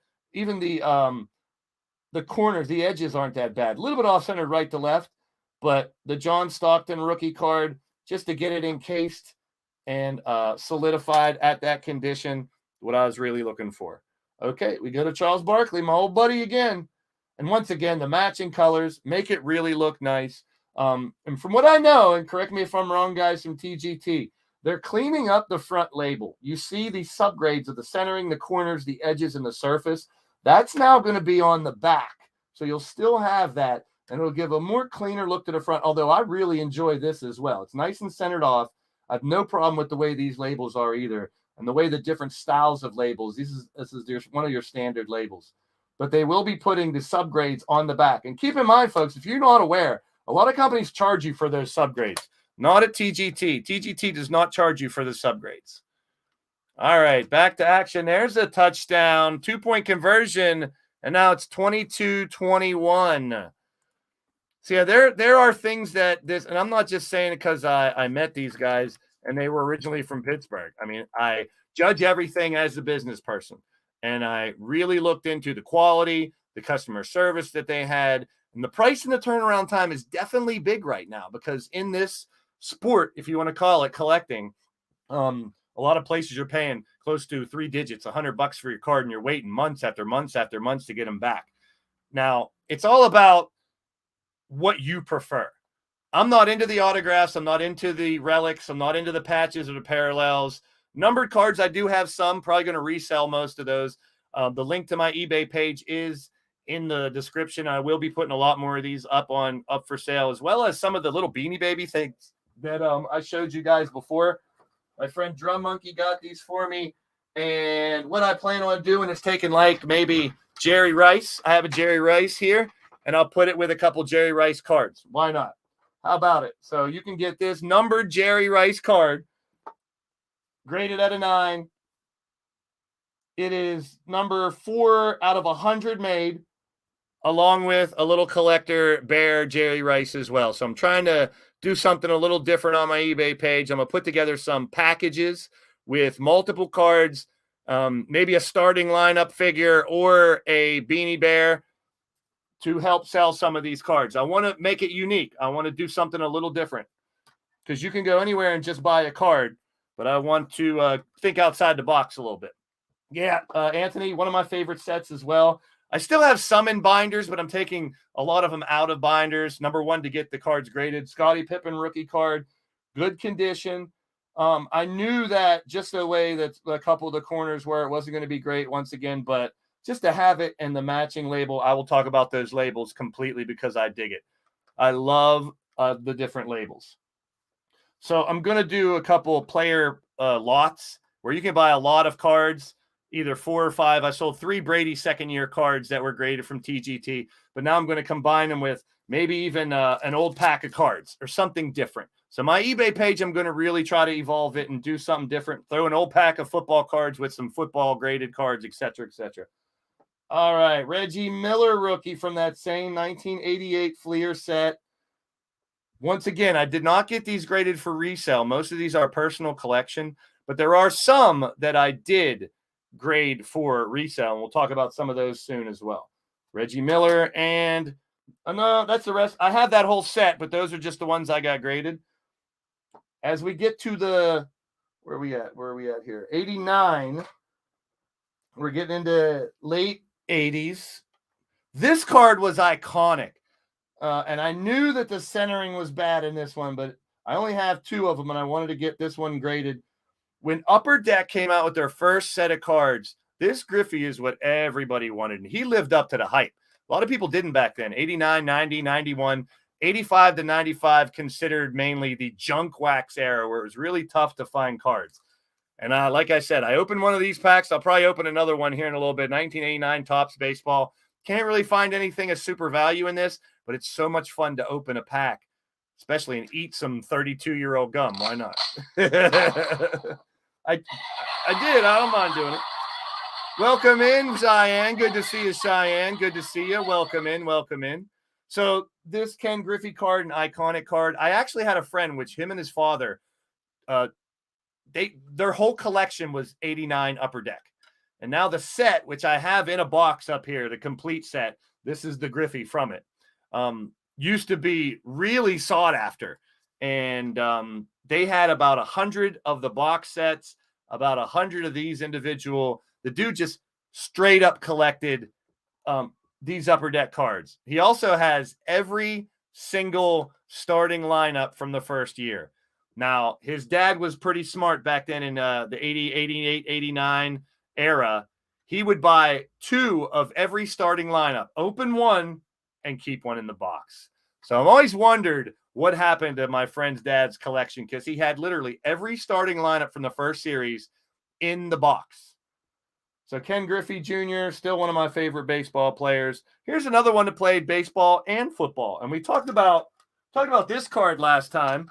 corners, the edges aren't that bad. A little bit off-centered right to left, but the John Stockton rookie card, just to get it encased and solidified at that condition, what I was really looking for. Okay, we go to Charles Barkley, my old buddy again. And once again, the matching colors make it really look nice. And from what I know, and correct me if I'm wrong, guys from TGT, they're cleaning up the front label. You see the subgrades of the centering, the corners, the edges, and the surface. That's now going to be on the back. So you'll still have that, and it'll give a more cleaner look to the front, although I really enjoy this as well. It's nice and centered off. I have no problem with the way these labels are either, and the way the different styles of labels. This is one of your standard labels. But they will be putting the subgrades on the back. And keep in mind, folks, if you're not aware, a lot of companies charge you for those subgrades. Not at TGT. TGT does not charge you for the subgrades. All right, back to action. There's a touchdown, 2-point conversion, and now it's 22-21. So, yeah, there are things that this, and I'm not just saying it because I met these guys and they were originally from Pittsburgh. I mean, I judge everything as a business person, and I really looked into the quality, the customer service that they had, and the price and the turnaround time is definitely big right now because in this sport, if you want to call it collecting, a lot of places you're paying close to 3 digits, $100 for your card, and you're waiting months after months after months to get them back. Now, it's all about what you prefer. I'm not into the autographs. I'm not into the relics. I'm not into the patches or the parallels. Numbered cards, I do have some. Probably going to resell most of those. The link to my eBay page is in the description. I will be putting a lot more of these up for sale, as well as some of the little Beanie Baby things that I showed you guys before. My friend Drum Monkey got these for me, and what I plan on doing is taking like maybe Jerry Rice. I have a Jerry Rice here, and I'll put it with a couple Jerry Rice cards. Why not? How about it? So you can get this numbered Jerry Rice card, graded at a 9. It is number 4 out of 100 made, along with a little collector bear Jerry Rice as well. So I'm trying to do something a little different on my eBay page. I'm going to put together some packages with multiple cards, maybe a starting lineup figure or a Beanie Bear to help sell some of these cards. I want to make it unique. I want to do something a little different because you can go anywhere and just buy a card, but I want to think outside the box a little bit. Yeah, Anthony, one of my favorite sets as well. I still have some in binders, but I'm taking a lot of them out of binders. Number 1, to get the cards graded. Scottie Pippen rookie card, good condition. I knew that just the way that a couple of the corners were, it wasn't going to be great once again, but just to have it and the matching label, I will talk about those labels completely because I dig it. I love the different labels. So I'm going to do a couple player lots where you can buy a lot of cards, either 4 or 5. I sold 3 Brady second-year cards that were graded from TGT, but now I'm going to combine them with maybe even an old pack of cards or something different. So my eBay page, I'm going to really try to evolve it and do something different. Throw an old pack of football cards with some football graded cards, etc., etc. All right, Reggie Miller rookie from that same 1988 Fleer set. Once again, I did not get these graded for resale. Most of these are personal collection, but there are some that I did grade for resale, and we'll talk about some of those soon as well. Reggie Miller, and no, that's the rest. I have that whole set, but those are just the ones I got graded. As we get to the, where are we at here? 89. We're getting into late 80s. This card was iconic. And I knew that the centering was bad in this one, but I only have 2 of them, and I wanted to get this one graded. When Upper Deck came out with their first set of cards, this Griffey is what everybody wanted, and he lived up to the hype. A lot of people didn't back then. 89, 90, 91, 85 to 95 considered mainly the junk wax era where it was really tough to find cards. And like I said, I opened one of these packs. I'll probably open another one here in a little bit. 1989 Topps Baseball. Can't really find anything of super value in this, but it's so much fun to open a pack, especially and eat some 32-year-old gum. Why not? I did. I don't mind doing it. Welcome in, Cheyenne. Good to see you, Cheyenne. Good to see you. Welcome in. Welcome in. So this Ken Griffey card, an iconic card. I actually had a friend, which him and his father, their whole collection was 89 Upper Deck. And now the set, which I have in a box up here, the complete set, this is the Griffey from it, used to be really sought after. And they had about 100 of the box sets, about 100 of these individual. The dude just straight up collected these Upper Deck cards. He also has every single starting lineup from the first year. Now, his dad was pretty smart back then in the 80, 88, 89 era. He would buy 2 of every starting lineup, open one, and keep one in the box. So I've always wondered what happened to my friend's dad's collection, because he had literally every starting lineup from the first series in the box. So Ken Griffey Jr., still one of my favorite baseball players. Here's another one that played baseball and football. And we talked about this card last time.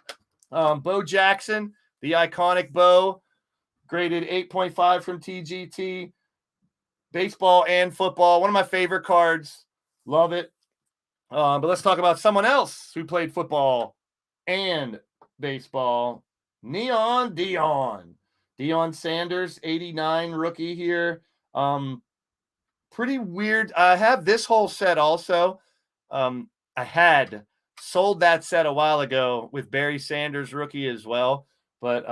Bo Jackson, the iconic Bo, graded 8.5 from TGT. Baseball and football, one of my favorite cards. Love it. But let's talk about someone else who played football and baseball. Neon Deion Sanders, 89 rookie here. Pretty weird. I have this whole set also. I had sold that set a while ago with Barry Sanders rookie as well. But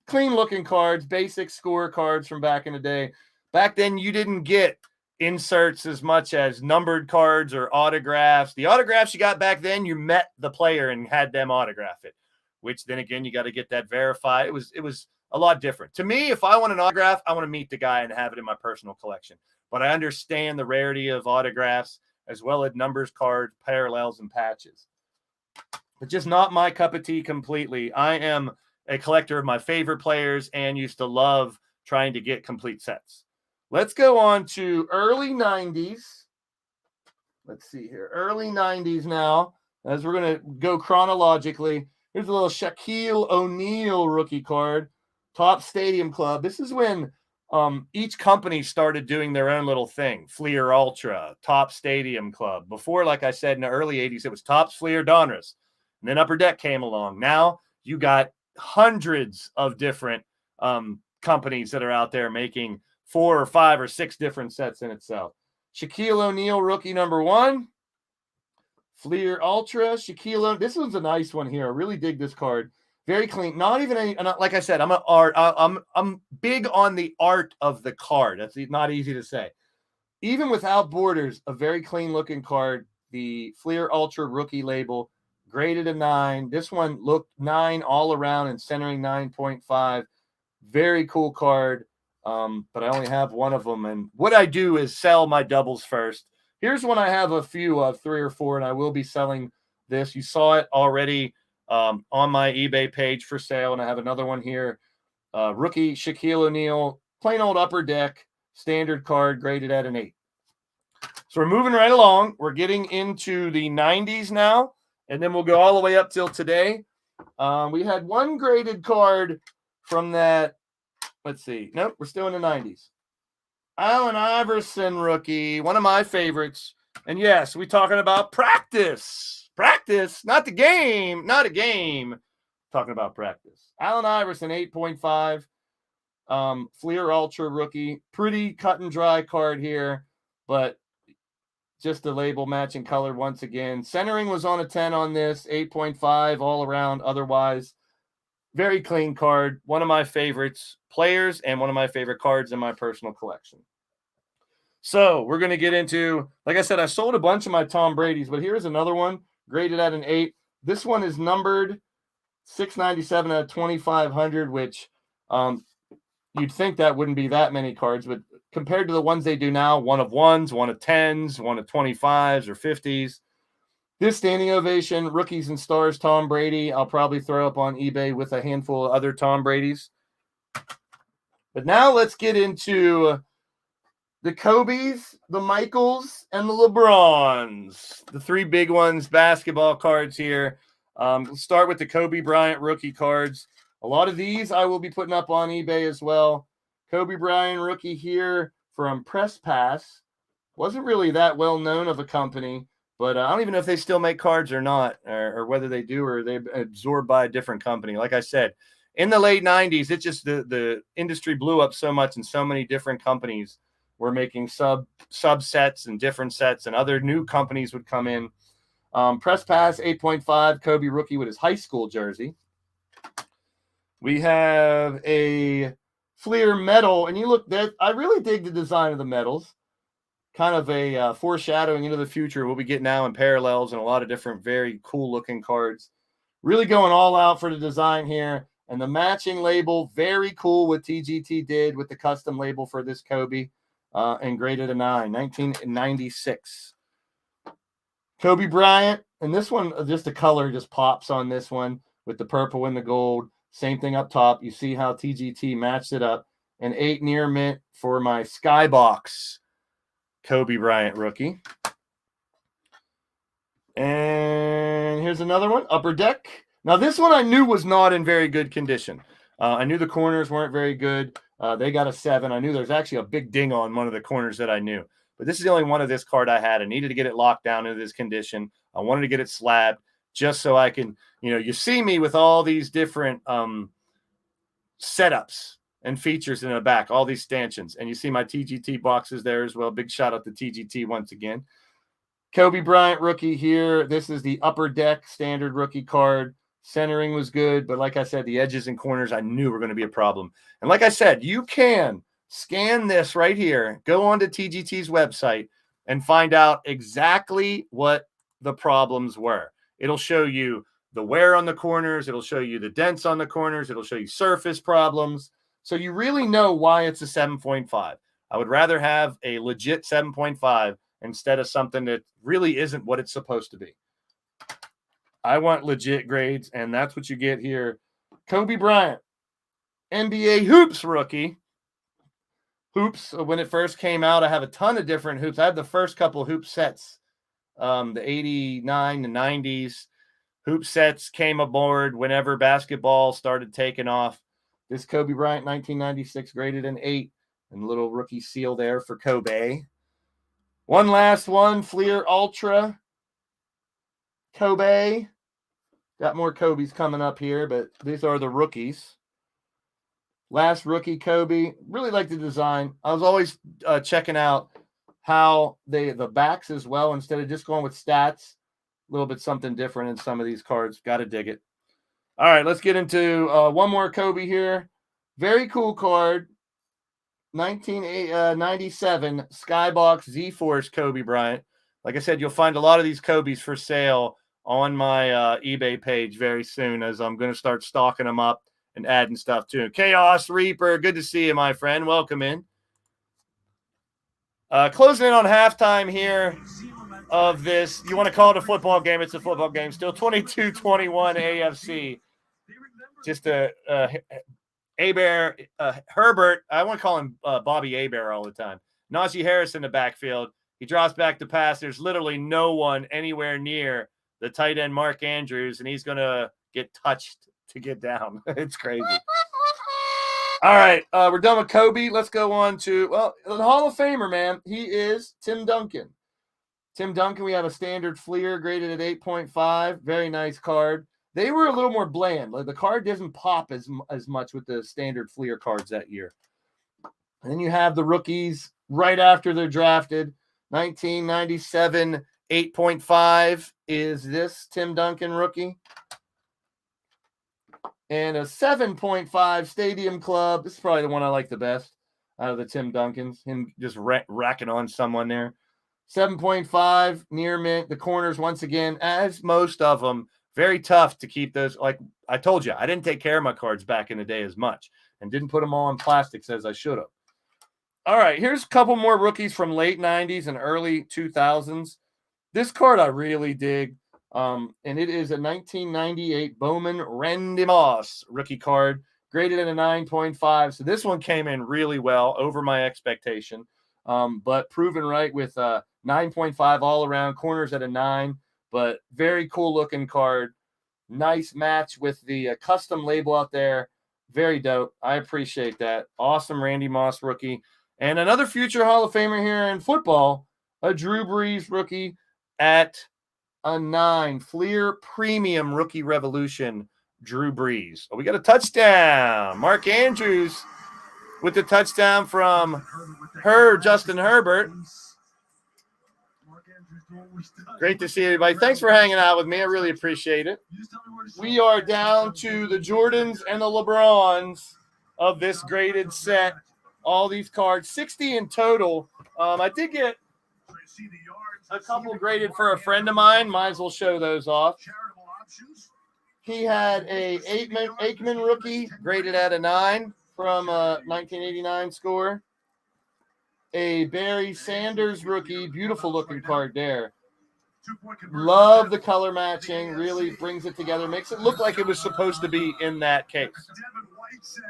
clean looking cards, basic score cards from back in the day. Back then, you didn't get inserts as much as numbered cards or autographs. The autographs you got back then, you met the player and had them autograph it, which then again, you got to get that verified. It was a lot different. To me, if I want an autograph, I want to meet the guy and have it in my personal collection. But I understand the rarity of autographs as well as numbers, cards, parallels, and patches. But just not my cup of tea completely. I am a collector of my favorite players and used to love trying to get complete sets. Let's go on to early 90s. Let's see here. Early 90s now, as we're going to go chronologically. Here's a little Shaquille O'Neal rookie card. Top Stadium Club. This is when each company started doing their own little thing. Flir Ultra, Top Stadium Club. Before, like I said, in the early 80s, it was Topps, Flir, Donruss. And then Upper Deck came along. Now you got hundreds of different companies that are out there making 4 or 5 or 6 different sets in itself. Shaquille O'Neal, rookie number 1. Flir Ultra, Shaquille O'Neal. This one's a nice one here. I really dig this card. Very clean. Not even any, like I said, I'm big on the art of the card. That's not easy to say. Even without borders, a very clean looking card. The Flir Ultra rookie label, graded a 9. This one looked 9 all around and centering 9.5. Very cool card. But I only have one of them. And what I do is sell my doubles first. Here's one I have a few of, 3 or 4, and I will be selling this. You saw it already on my eBay page for sale, and I have another one here. Rookie Shaquille O'Neal, plain old Upper Deck, standard card, graded at an 8. So we're moving right along. We're getting into the 90s now, and then we'll go all the way up till today. We had one graded card from that. Let's see. Nope, we're still in the 90s. Allen Iverson rookie, one of my favorites. And yes, we're talking about practice. Practice, not the game. Not a game. Talking about practice. Allen Iverson, 8.5. Flir Ultra rookie. Pretty cut and dry card here, but just the label matching color once again. Centering was on a 10 on this. 8.5 all around otherwise. Very clean card. One of my favorites players and one of my favorite cards in my personal collection. So we're going to get into, like I said, I sold a bunch of my Tom Brady's, but here's another one graded at an 8. This one is numbered 697 out of 2,500, which you'd think that wouldn't be that many cards, but compared to the ones they do now, one of 1s, one of 10s, one of 25s or 50s. This standing ovation, rookies and stars, Tom Brady, I'll probably throw up on eBay with a handful of other Tom Brady's. But now let's get into the Kobes, the Michaels, and the LeBrons. The 3 big ones, basketball cards here. Let's start with the Kobe Bryant rookie cards. A lot of these I will be putting up on eBay as well. Kobe Bryant rookie here from Press Pass. Wasn't really that well known of a company. But I don't even know if they still make cards or not, or whether they do or they're absorbed by a different company. Like I said, in the late 90s, it just the industry blew up so much and so many different companies were making subsets and different sets, and other new companies would come in. Press Pass, 8.5, Kobe rookie with his high school jersey. We have a Flir medal, and you look, I really dig the design of the medals. kind of a foreshadowing into the future. We'll be getting now in parallels and a lot of different very cool looking cards. Really going all out for the design here. And the matching label, very cool what TGT did with the custom label for this Kobe, and graded a 9, 1996. Kobe Bryant, and this one, just the color just pops on this one with the purple and the gold. Same thing up top. You see how TGT matched it up. An 8 near mint for my Skybox Kobe Bryant rookie. And here's another one, Upper Deck. Now, this one I knew was not in very good condition. I knew the corners weren't very good. They got a 7. I knew there's actually a big ding on one of the corners that I knew. But this is the only one of this card I had. I needed to get it locked down into this condition. I wanted to get it slabbed just so I can, you see me with all these different setups and features in the back, all these stanchions. And you see my TGT boxes there as well. Big shout out to TGT once again. Kobe Bryant rookie here. This is the Upper Deck standard rookie card. Centering was good, but like I said, the edges and corners I knew were going to be a problem. And like I said, you can scan this right here, go on to TGT's website, and find out exactly what the problems were. It'll show you the wear on the corners. It'll show you the dents on the corners. It'll show you surface problems. So you really know why it's a 7.5. I would rather have a legit 7.5 instead of something that really isn't what it's supposed to be. I want legit grades, and that's what you get here. Kobe Bryant, NBA Hoops rookie. Hoops, when it first came out, I have a ton of different hoops. I have the first couple hoop sets, the 89, the 90s. Hoop sets came aboard whenever basketball started taking off. This Kobe Bryant, 1996, graded an 8. And a little rookie seal there for Kobe. One last one, Flir Ultra. Kobe. Got more Kobe's coming up here, but these are the rookies. Last rookie, Kobe. Really like the design. I was always checking out how the backs as well, instead of just going with stats, a little bit something different in some of these cards. Got to dig it. All right, let's get into one more Kobe here. Very cool card. 1997 Skybox Z-Force Kobe Bryant. Like I said, you'll find a lot of these Kobe's for sale on my eBay page very soon, as I'm going to start stocking them up and adding stuff to them. Chaos Reaper, good to see you, my friend. Welcome in. Closing in on halftime here of this. You want to call it a football game? It's a football game. Still 22-21 AFC. Just a Herbert. I want to call him Bobby Hebert all the time. Najee Harris in the backfield. He drops back to pass. There's literally no one anywhere near the tight end Mark Andrews, and he's going to get touched to get down. It's crazy. All right, we're done with Kobe. Let's go on to, the Hall of Famer, man. He is Tim Duncan. Tim Duncan, we have a standard Fleer graded at 8.5. Very nice card. They were a little more bland. Like, the card doesn't pop as much with the standard Fleer cards that year. And then you have the rookies right after they're drafted. 1997 8.5 is this Tim Duncan rookie. And a 7.5 Stadium Club. This is probably the one I like the best out of the Tim Duncans. Him just racking on someone there. 7.5 near mint. The corners, once again, as most of them, very tough to keep those. Like I told you, I didn't take care of my cards back in the day as much and didn't put them all in plastics as I should have. All right, here's a couple more rookies from late 90s and early 2000s. This card I really dig, and it is a 1998 Bowman Randy Moss rookie card, graded at a 9.5. So this one came in really well, over my expectation, but proven right with 9.5 all around, corners at a 9, but very cool looking card. Nice match with the custom label out there. Very dope. I appreciate that. Awesome Randy Moss rookie. And another future Hall of Famer here in football, a Drew Brees rookie at a 9. Flir Premium Rookie Revolution, Drew Brees. Oh, we got a touchdown. Mark Andrews with the touchdown from Justin Herbert. Great to see everybody. Thanks for hanging out with me. I really appreciate it. We are down to the Jordans and the LeBrons of this graded set. All these cards, 60 in total. I did get A couple graded for a friend of mine. Might as well show those off. He had a Aikman rookie graded at a 9 from a 1989 score. A Barry Sanders rookie, beautiful looking card there. Love the color matching, really brings it together, makes it look like it was supposed to be in that case.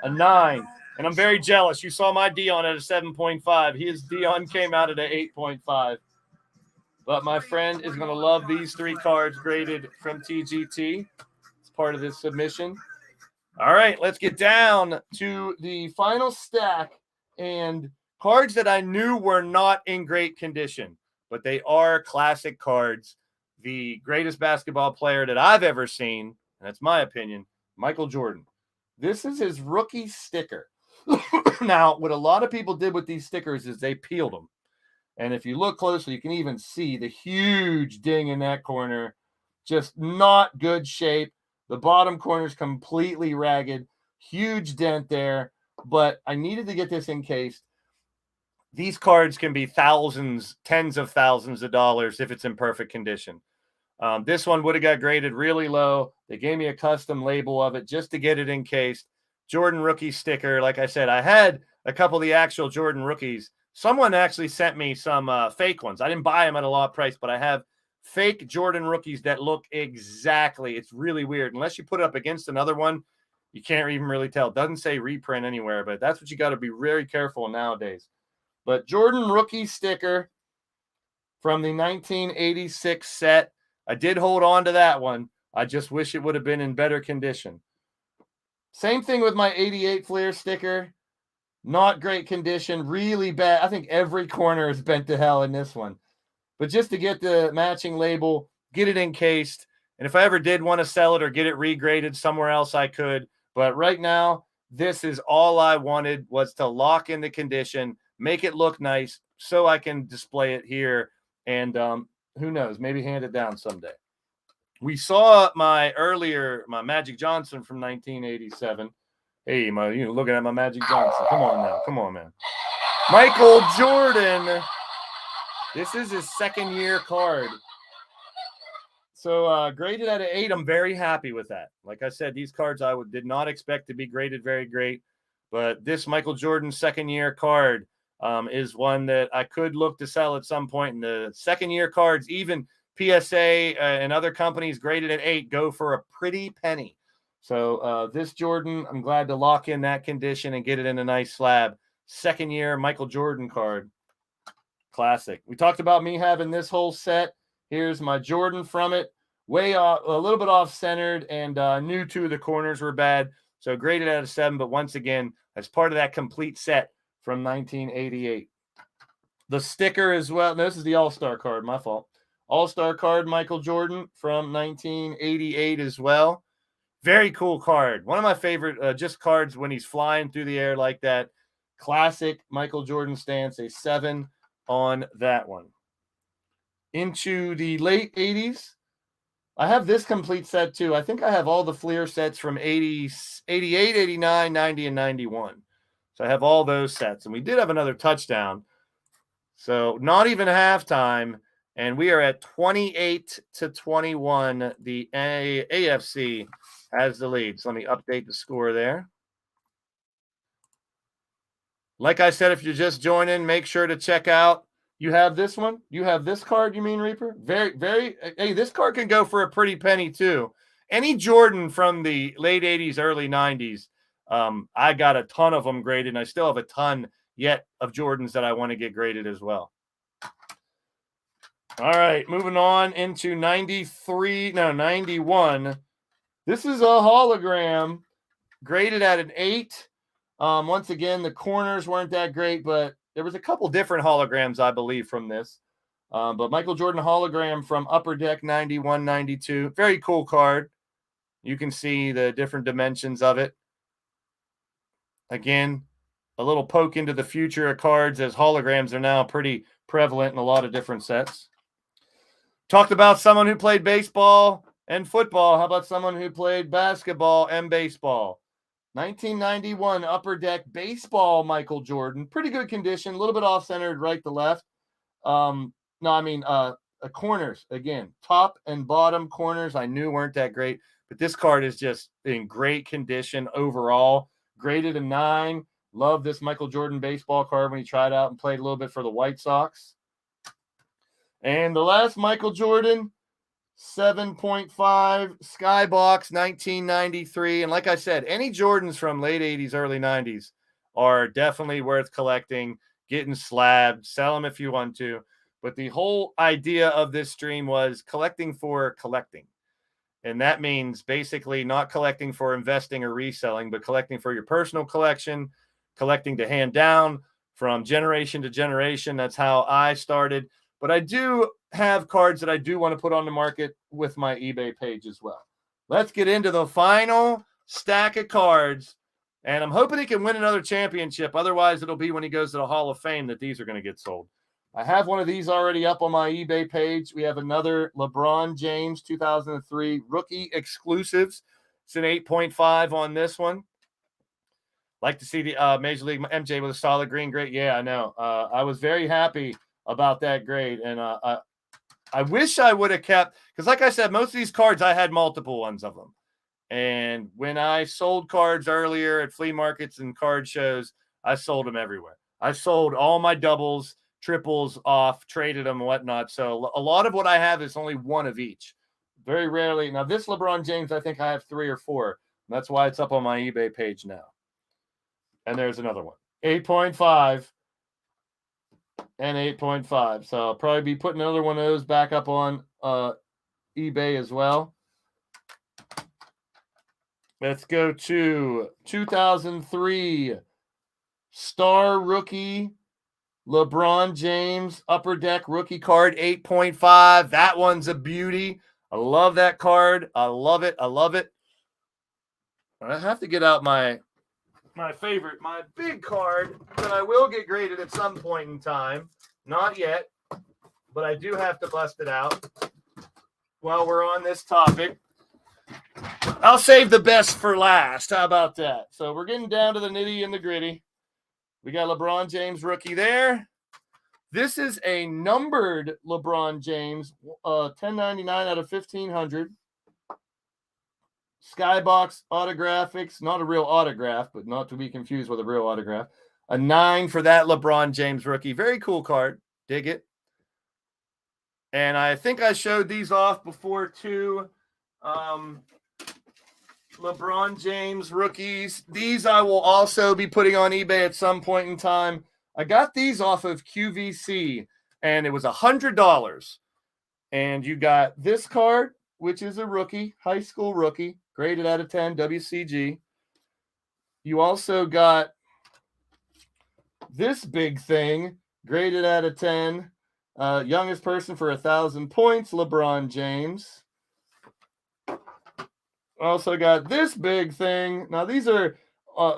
A 9. And I'm very jealous. You saw my Dion at a 7.5. His Dion came out at an 8.5. But my friend is going to love these 3 cards graded from TGT. It's part of this submission. All right, let's get down to the final stack and cards that I knew were not in great condition, but they are classic cards. The greatest basketball player that I've ever seen, and that's my opinion, Michael Jordan. This is his rookie sticker. Now, what a lot of people did with these stickers is they peeled them. And if you look closely, you can even see the huge ding in that corner. Just not good shape. The bottom corner is completely ragged. Huge dent there. But I needed to get this encased. These cards can be thousands, tens of thousands of dollars if it's in perfect condition. This one would have got graded really low. They gave me a custom label of it just to get it encased. Jordan rookie sticker. Like I said, I had a couple of the actual Jordan rookies. Someone actually sent me some fake ones. I didn't buy them at a low price, but I have fake Jordan rookies that look exactly. It's really weird. Unless you put it up against another one, you can't even really tell. It doesn't say reprint anywhere, but that's what you got to be very careful nowadays. But Jordan rookie sticker from the 1986 set. I did hold on to that one. I just wish it would have been in better condition. Same thing with my 88 Flir sticker. Not great condition, really bad. I think every corner is bent to hell in this one. But just to get the matching label, get it encased, and if I ever did want to sell it or get it regraded somewhere else, I could. But right now, this is all I wanted, was to lock in the condition, make it look nice so I can display it here. And who knows, maybe hand it down someday. We saw my Magic Johnson from 1987. Hey, you looking at my Magic Johnson. Come on now. Come on, man. Michael Jordan. This is his second year card. So graded at an 8. I'm very happy with that. Like I said, these cards I did not expect to be graded very great. But this Michael Jordan second year card is one that I could look to sell at some point. And the second year cards, even PSA and other companies graded at 8, go for a pretty penny. So this Jordan, I'm glad to lock in that condition and get it in a nice slab. Second year Michael Jordan card. Classic. We talked about me having this whole set. Here's my Jordan from it. Way off, a little bit off-centered, and knew 2 of the corners were bad. So graded out of 7, but once again, as part of that complete set from 1988. The sticker as well. No, this is the All-Star card, my fault. All-Star card, Michael Jordan from 1988 as well. Very cool card. One of my favorite just cards when he's flying through the air like that. Classic Michael Jordan stance, a 7 on that one. Into the late 80s, I have this complete set too. I think I have all the Fleer sets from 80, 88, 89, 90, and 91. So I have all those sets. And we did have another touchdown. So not even halftime. And we are at 28-21. The AFC has the lead. So let me update the score there. Like I said, if you're just joining, make sure to check out. You have this one? You have this card, you mean, Reaper? Hey, this card can go for a pretty penny, too. Any Jordan from the late 80s, early 90s, I got a ton of them graded, and I still have a ton yet of Jordans that I want to get graded as well. All right, moving on into 91. This is a hologram graded at an 8. Once again, the corners weren't that great, but there was a couple different holograms, I believe, from this. But Michael Jordan hologram from Upper Deck 91, 92. Very cool card. You can see the different dimensions of it. Again, a little poke into the future of cards, as holograms are now pretty prevalent in a lot of different sets. Talked about someone who played baseball and football. How about someone who played basketball and baseball? 1991 Upper Deck baseball Michael Jordan. Pretty good condition. A little bit off-centered right to left. No, I mean corners. Again, top and bottom corners I knew weren't that great, but this card is just in great condition overall. Graded a 9. Love this Michael Jordan baseball card when he tried out and played a little bit for the White Sox. And the last Michael Jordan, 7.5 Skybox 1993. And like I said, any Jordans from late 80s, early 90s are definitely worth collecting, getting slabbed, sell them if you want to. But the whole idea of this stream was collecting for collecting. And that means basically not collecting for investing or reselling, but collecting for your personal collection, collecting to hand down from generation to generation. That's how I started. But I do have cards that I do want to put on the market with my eBay page as well. Let's get into the final stack of cards. And I'm hoping he can win another championship. Otherwise, it'll be when he goes to the Hall of Fame that these are going to get sold. I have one of these already up on my eBay page. We have another LeBron James 2003 rookie exclusives. It's an 8.5 on this one. Like to see the Major League MJ with a solid green grade. Yeah, I know. I was very happy about that grade. And I wish I would have kept, because like I said, most of these cards, I had multiple ones of them. And when I sold cards earlier at flea markets and card shows, I sold them everywhere. I sold all my doubles, triples off, traded them and whatnot. So a lot of what I have is only one of each. Very rarely. Now, this LeBron James, I think I have 3 or 4. That's why it's up on my eBay page now. And there's another one. 8.5 and 8.5. So I'll probably be putting another one of those back up on eBay as well. Let's go to 2003 Star Rookie LeBron James Upper Deck Rookie card, 8.5. That one's a beauty. I love that card. I love it. I love it. I have to get out my favorite, my big card that I will get graded at some point in time. Not yet, but I do have to bust it out while we're on this topic. I'll save the best for last. How about that? So we're getting down to the nitty and the gritty. We got LeBron James rookie there. This is a numbered LeBron James, 1099 out of 1500. Skybox autographics, not a real autograph, but not to be confused with a real autograph. A 9 for that LeBron James rookie. Very cool card. Dig it. And I think I showed these off before too. LeBron James rookies. These I will also be putting on eBay at some point in time. I got these off of QVC, and it was $100. And you got this card, which is a rookie, high school rookie, graded out of 10, WCG. You also got this big thing, graded out of 10, youngest person for 1,000 points, LeBron James. Also got this big thing. Now, these are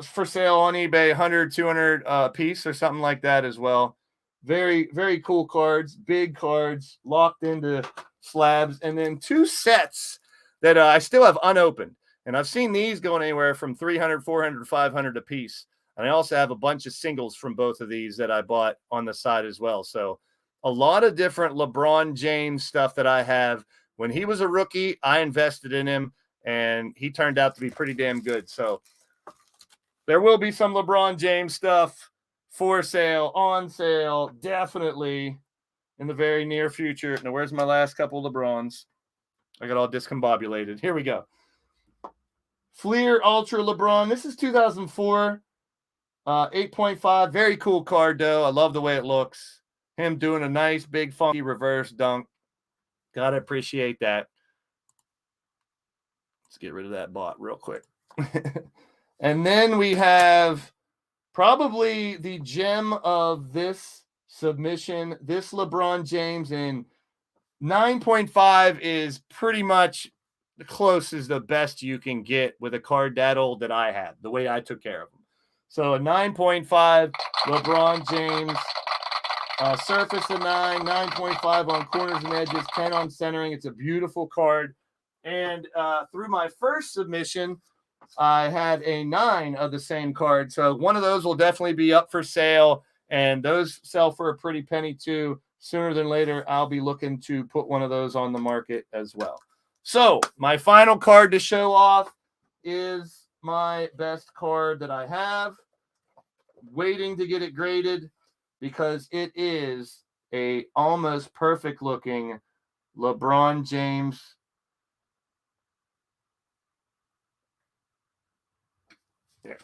for sale on eBay, 100, 200 piece or something like that as well. Very, very cool cards, big cards, locked into slabs. And then 2 sets that I still have unopened. And I've seen these going anywhere from 300, 400, 500 a piece. And I also have a bunch of singles from both of these that I bought on the side as well. So a lot of different LeBron James stuff that I have. When he was a rookie, I invested in him. And he turned out to be pretty damn good. So there will be some LeBron James stuff for sale, on sale, definitely in the very near future. Now, where's my last couple LeBrons? I got all discombobulated. Here we go. Flir Ultra LeBron. This is 2004. 8.5. Very cool card, though. I love the way it looks. Him doing a nice, big, funky reverse dunk. Got to appreciate that. Let's get rid of that bot real quick. And then we have probably the gem of this submission, this LeBron James in 9.5 is pretty much the closest, the best you can get with a card that old that I had, the way I took care of them. So a 9.5 LeBron James, surface of 9, 9.5 on corners and edges, 10 on centering. It's a beautiful card. And through my first submission, I had a 9 of the same card. So one of those will definitely be up for sale. And those sell for a pretty penny too. sooner than later, I'll be looking to put one of those on the market as well. So my final card to show off is my best card that I have. Waiting to get it graded because it is a almost perfect looking LeBron James.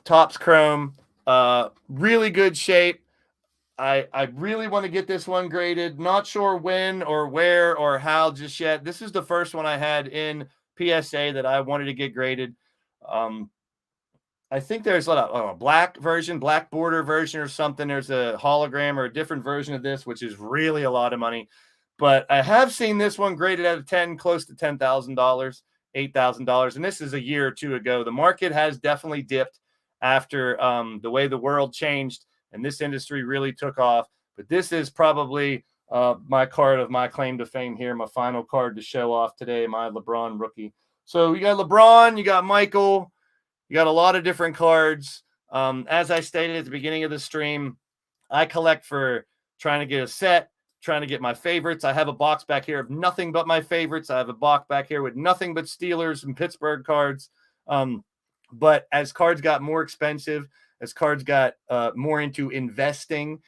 Topps Chrome. Really good shape. I really want to get this one graded. Not sure when or where or how just yet. This is the first one I had in PSA that I wanted to get graded. I think there's a black version, black border version or something. There's a hologram or a different version of this, which is really a lot of money. But I have seen this one graded out of 10, close to $10,000, $8,000. And this is a year or two ago. The market has definitely dipped after the way the world changed and this industry really took off. But this is probably my card of my claim to fame here, my final card to show off today, my LeBron rookie. So you got LeBron, you got Michael, you got a lot of different cards. As I stated at the beginning of the stream, I collect for trying to get a set, trying to get my favorites. I have a box back here of nothing but my favorites. I have a box back here with nothing but Steelers and Pittsburgh cards. But as cards got more expensive, as cards got more into investing,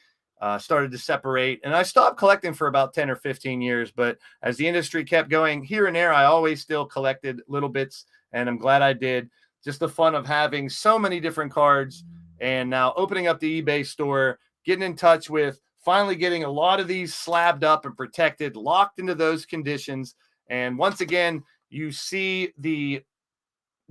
started to separate. And I stopped collecting for about 10 or 15 years. But as the industry kept going here and there, I always still collected little bits. And I'm glad I did. Just the fun of having so many different cards and now opening up the eBay store, getting in touch with, finally getting a lot of these slabbed up and protected, locked into those conditions. And once again, you see the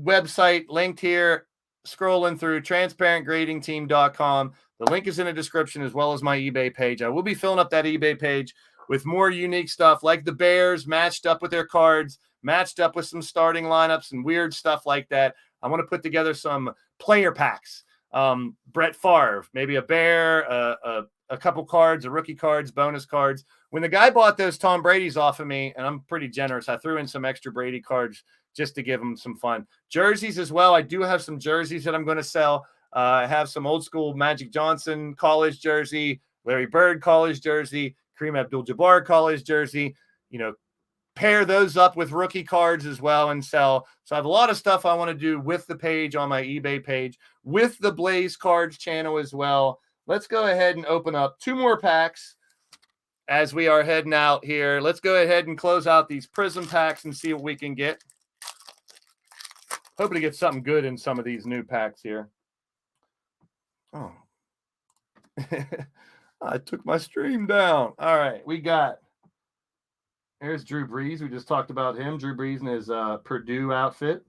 website linked here, scrolling through transparentgradingteam.com. The link is in the description as well as my eBay page. I will be filling up that eBay page with more unique stuff like the Bears matched up with their cards, matched up with some starting lineups and weird stuff like that. I want to put together some player packs. Brett Favre, maybe a Bear, a couple cards, a rookie cards, bonus cards. When the guy bought those Tom Brady's off of me, and I'm pretty generous, I threw in some extra Brady cards just to give him some fun. Jerseys as well. I do have some jerseys that I'm going to sell. I have some old school Magic Johnson college jersey, Larry Bird college jersey, Kareem Abdul-Jabbar college jersey, pair those up with rookie cards as well and sell. So I have a lot of stuff I want to do with the page on my eBay page, with the Blaised Cards channel as well. Let's go ahead and open up 2 more packs as we are heading out here. Let's go ahead and close out these Prism packs and see what we can get. Hoping to get something good in some of these new packs here. Oh. I took my stream down. All right, we got. There's Drew Brees. We just talked about him. Drew Brees in his Purdue outfit.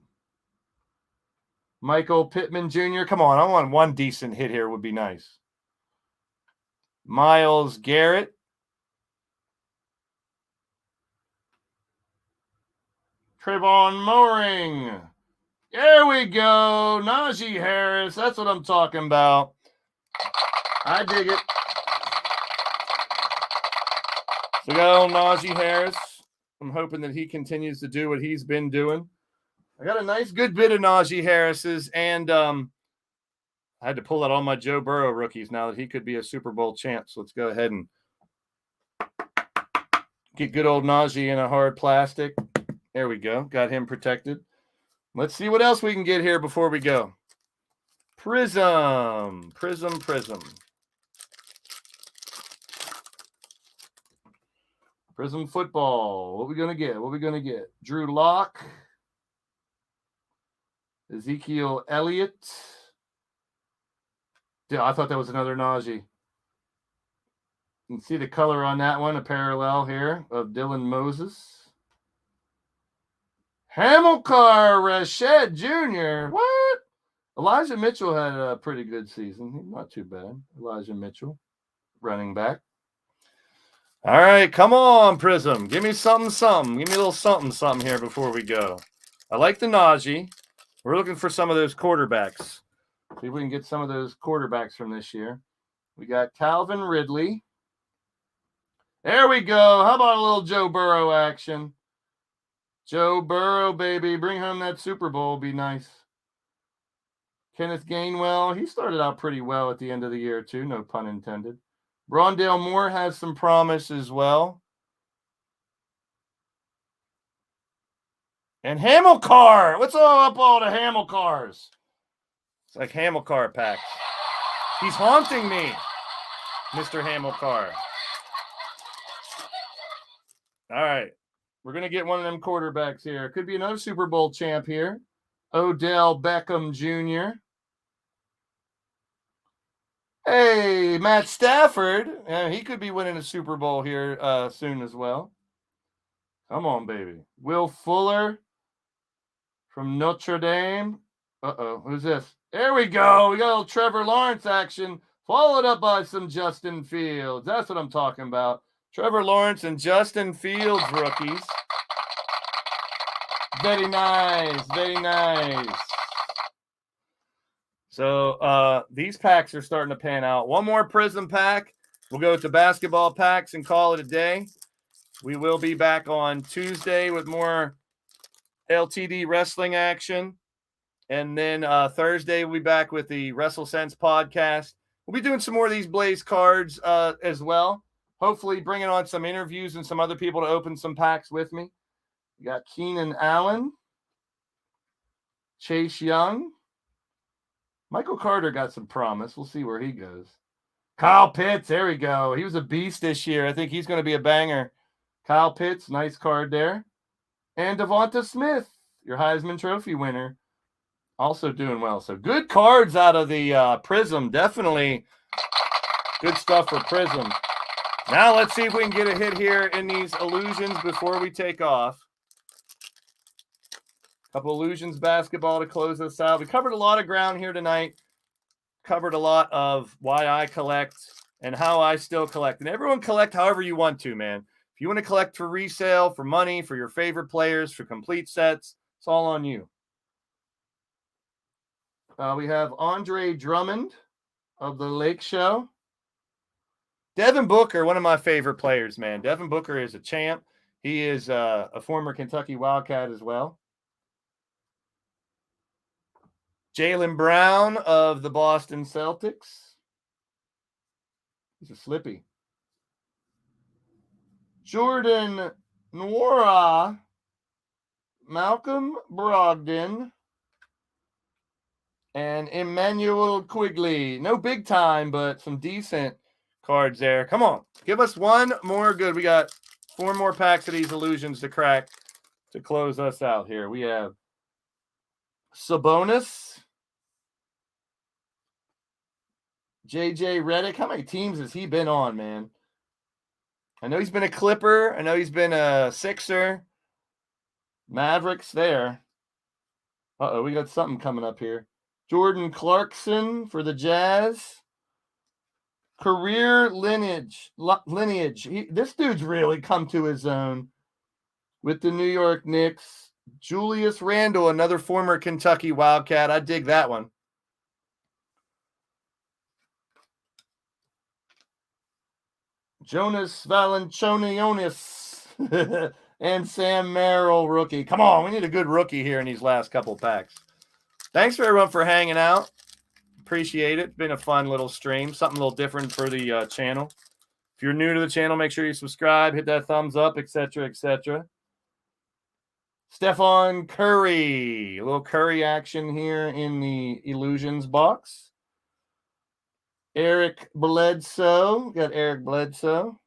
Michael Pittman Jr. Come on, I want one decent hit here would be nice. Myles Garrett. Trayvon Moring. There we go. Najee Harris. That's what I'm talking about. I dig it. So we got old Najee Harris. I'm hoping that he continues to do what he's been doing. I got a nice good bit of Najee Harris's, and I had to pull out all my Joe Burrow rookies now that he could be a Super Bowl champ. So let's go ahead and get good old Najee in a hard plastic. There we go. Got him protected. Let's see what else we can get here before we go. Prism. Prism. Prism Football. What are we going to get? Drew Lock. Ezekiel Elliott. Yeah, I thought that was another Najee. You can see the color on that one, a parallel here of Dylan Moses. Hamilcar Rashed Jr. What? Elijah Mitchell had a pretty good season. Not too bad. Elijah Mitchell, running back. All right, come on, Prism. Give me something. Give me a little something here before we go. I like the Najee. We're looking for some of those quarterbacks. See if we can get some of those quarterbacks from this year. We got Calvin Ridley. There we go. How about a little Joe Burrow action? Joe Burrow, baby. Bring home that Super Bowl. Be nice. Kenneth Gainwell. He started out pretty well at the end of the year, too. No pun intended. Rondale Moore has some promise as well. And Hamilcar. What's all the Hamilcars? It's like Hamilcar packs. He's haunting me, Mr. Hamilcar. All right. We're going to get one of them quarterbacks here. Could be another Super Bowl champ here. Odell Beckham Jr. Hey, Matt Stafford. He could be winning a Super Bowl here soon as well. Come on, baby. Will Fuller from Notre Dame. Uh-oh. Who's this? There we go. We got a little Trevor Lawrence action, followed up by some Justin Fields. That's what I'm talking about. Trevor Lawrence and Justin Fields rookies. Very nice. Very nice. So these packs are starting to pan out. One more Prism pack. We'll go to basketball packs and call it a day. We will be back on Tuesday with more LTD wrestling action. And then Thursday, we'll be back with the WrestleSense podcast. We'll be doing some more of these Blaised cards as well. Hopefully bringing on some interviews and some other people to open some packs with me. We got Keenan Allen, Chase Young. Michael Carter got some promise. We'll see where he goes. Kyle Pitts, there we go. He was a beast this year. I think he's going to be a banger. Kyle Pitts, nice card there. And Devonta Smith, your Heisman Trophy winner, also doing well. So good cards out of the Prism. Definitely good stuff for Prism. Now let's see if we can get a hit here in these illusions before we take off. Couple illusions basketball to close us out. We covered a lot of ground here tonight. Covered a lot of why I collect and how I still collect. And everyone collect however you want to, man. If you want to collect for resale, for money, for your favorite players, for complete sets, it's all on you. We have Andre Drummond of the Lake Show. Devin Booker, one of my favorite players, man. Devin Booker is a champ. He is a former Kentucky Wildcat as well. Jaylen Brown of the Boston Celtics. He's a slippy. Jordan Nwora, Malcolm Brogdon, and Emmanuel Quigley. No big time, but some decent cards there. Come on. Give us one more good. We got 4 more packs of these illusions to crack to close us out here. We have Sabonis, JJ Redick. How many teams has he been on, man? I know he's been a Clipper. I know he's been a Sixer. Mavericks there. Uh-oh, we got something coming up here. Jordan Clarkson for the Jazz. Career lineage. This dude's really come to his own with the New York Knicks. Julius Randle, another former Kentucky Wildcat. I dig that one. Jonas Valanciunas and Sam Merrill rookie. Come on, we need a good rookie here in these last couple packs. Thanks for everyone for hanging out. Appreciate it. It's been a fun little stream. Something a little different for the channel. If you're new to the channel, make sure you subscribe, hit that thumbs up, etc., etc. Stefan Curry. A little Curry action here in the Illusions box. Eric Bledsoe. Got Eric Bledsoe.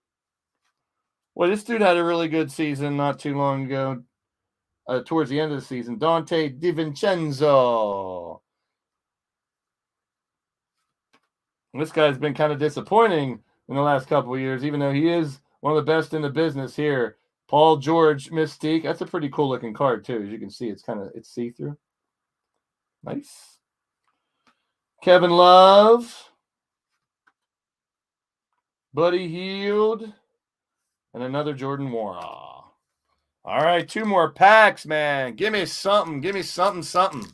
Well, this dude had a really good season not too long ago. Towards the end of the season. Dante DiVincenzo. This guy's been kind of disappointing in the last couple of years, even though he is one of the best in the business here. Paul George Mystique. That's a pretty cool looking card, too. As you can see, it's see-through. Nice. Kevin Love. Buddy Hield. And another Jordan Nwora. All right, 2 more packs, man. Give me something. Give me something.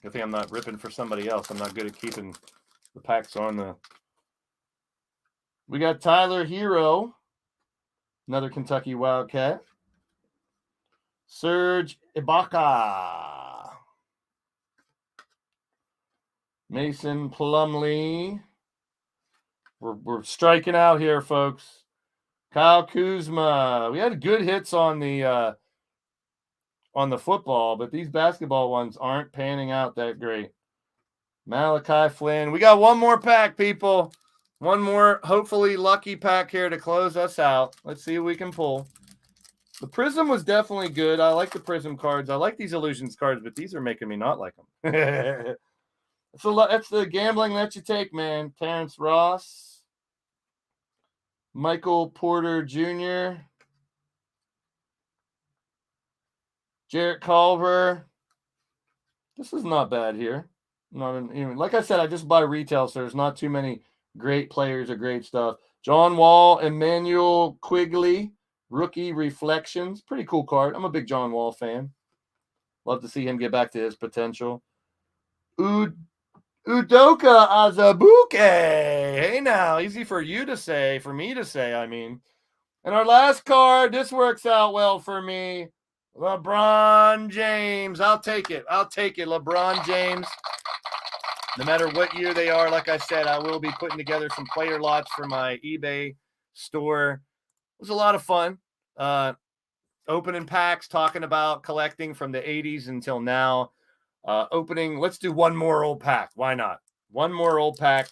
Good thing I'm not ripping for somebody else. I'm not good at keeping the packs on the... We got Tyler Hero. Another Kentucky Wildcat. Serge Ibaka. Mason Plumlee. We're striking out here, folks. Kyle Kuzma. We had good hits on the football, but these basketball ones aren't panning out that great. Malachi Flynn. We got one more pack, people. One more, hopefully, lucky pack here to close us out. Let's see what we can pull. The Prism was definitely good. I like the Prism cards. I like these Illusions cards, but these are making me not like them. That's the gambling that you take, man. Terrence Ross. Michael Porter Jr. Jarrett Culver. This is not bad here. Like I said, I just buy retail, so there's not too many great players or great stuff. John Wall, Emmanuel Quigley, Rookie Reflections. Pretty cool card. I'm a big John Wall fan. Love to see him get back to his potential. Udoka Azubuike. Hey now, easy for you to say, for me to say, I mean. And our last card, this works out well for me. LeBron James. I'll take it. LeBron James. No matter what year they are, like I said, I will be putting together some player lots for my eBay store. It was a lot of fun. Opening packs, talking about collecting from the 80s until now. Let's do one more old pack. Why not? One more old pack.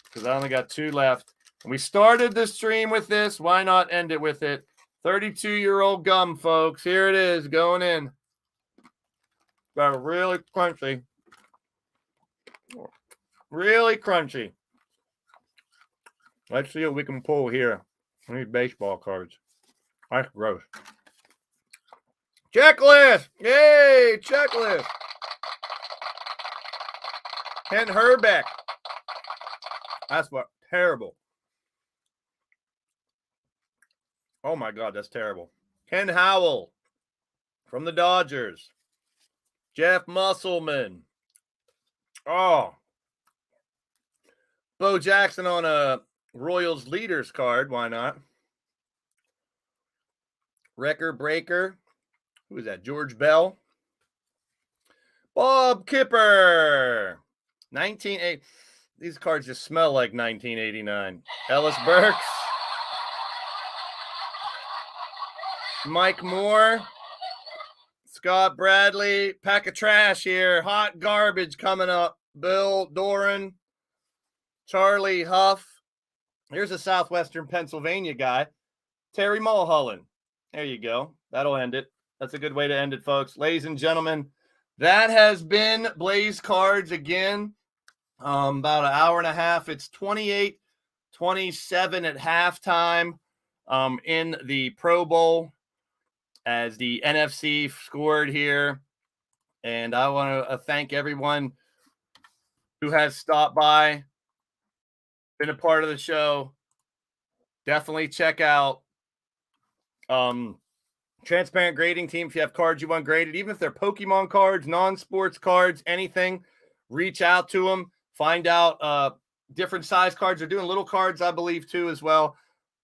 Because I only got 2 left. And we started the stream with this. Why not end it with it? 32-year-old gum, folks. Here it is, going in. Got really crunchy. Really crunchy. Let's see what we can pull here. I need baseball cards. That's gross. Checklist. Yay, checklist. Ken Herbeck. That's what terrible. Oh my God, that's terrible. Ken Howell from the Dodgers. Jeff Musselman. Oh. Bo Jackson on a Royals leaders card. Why not? Record breaker. Who is that? George Bell. Bob Kipper. 1980. These cards just smell like 1989. Ellis Burks. Mike Moore. Scott Bradley. Pack of trash here. Hot garbage coming up. Bill Doran. Charlie Huff. Here's a Southwestern Pennsylvania guy. Terry Mulholland. There you go. That'll end it. That's a good way to end it, folks. Ladies and gentlemen, that has been Blaised Cards again. About an hour and a half. It's 28-27 at halftime in the Pro Bowl as the NFC scored here. And I want to thank everyone who has stopped by, been a part of the show. Definitely check out Transparent Grading Team. If you have cards you want graded, even if they're Pokemon cards, non-sports cards, anything, reach out to them. Find out different size cards. They're doing little cards, I believe, too, as well.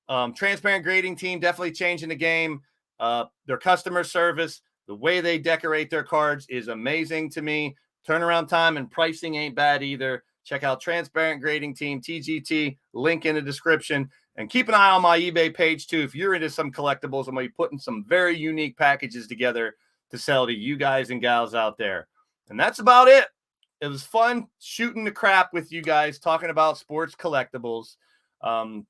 Transparent Grading Team, definitely changing the game. Their customer service, the way they decorate their cards is amazing to me. Turnaround time and pricing ain't bad either. Check out Transparent Grading Team, TGT, link in the description. And keep an eye on my eBay page, too. If you're into some collectibles, I'm going to be putting some very unique packages together to sell to you guys and gals out there. And that's about it. It was fun shooting the crap with you guys, talking about sports collectibles, from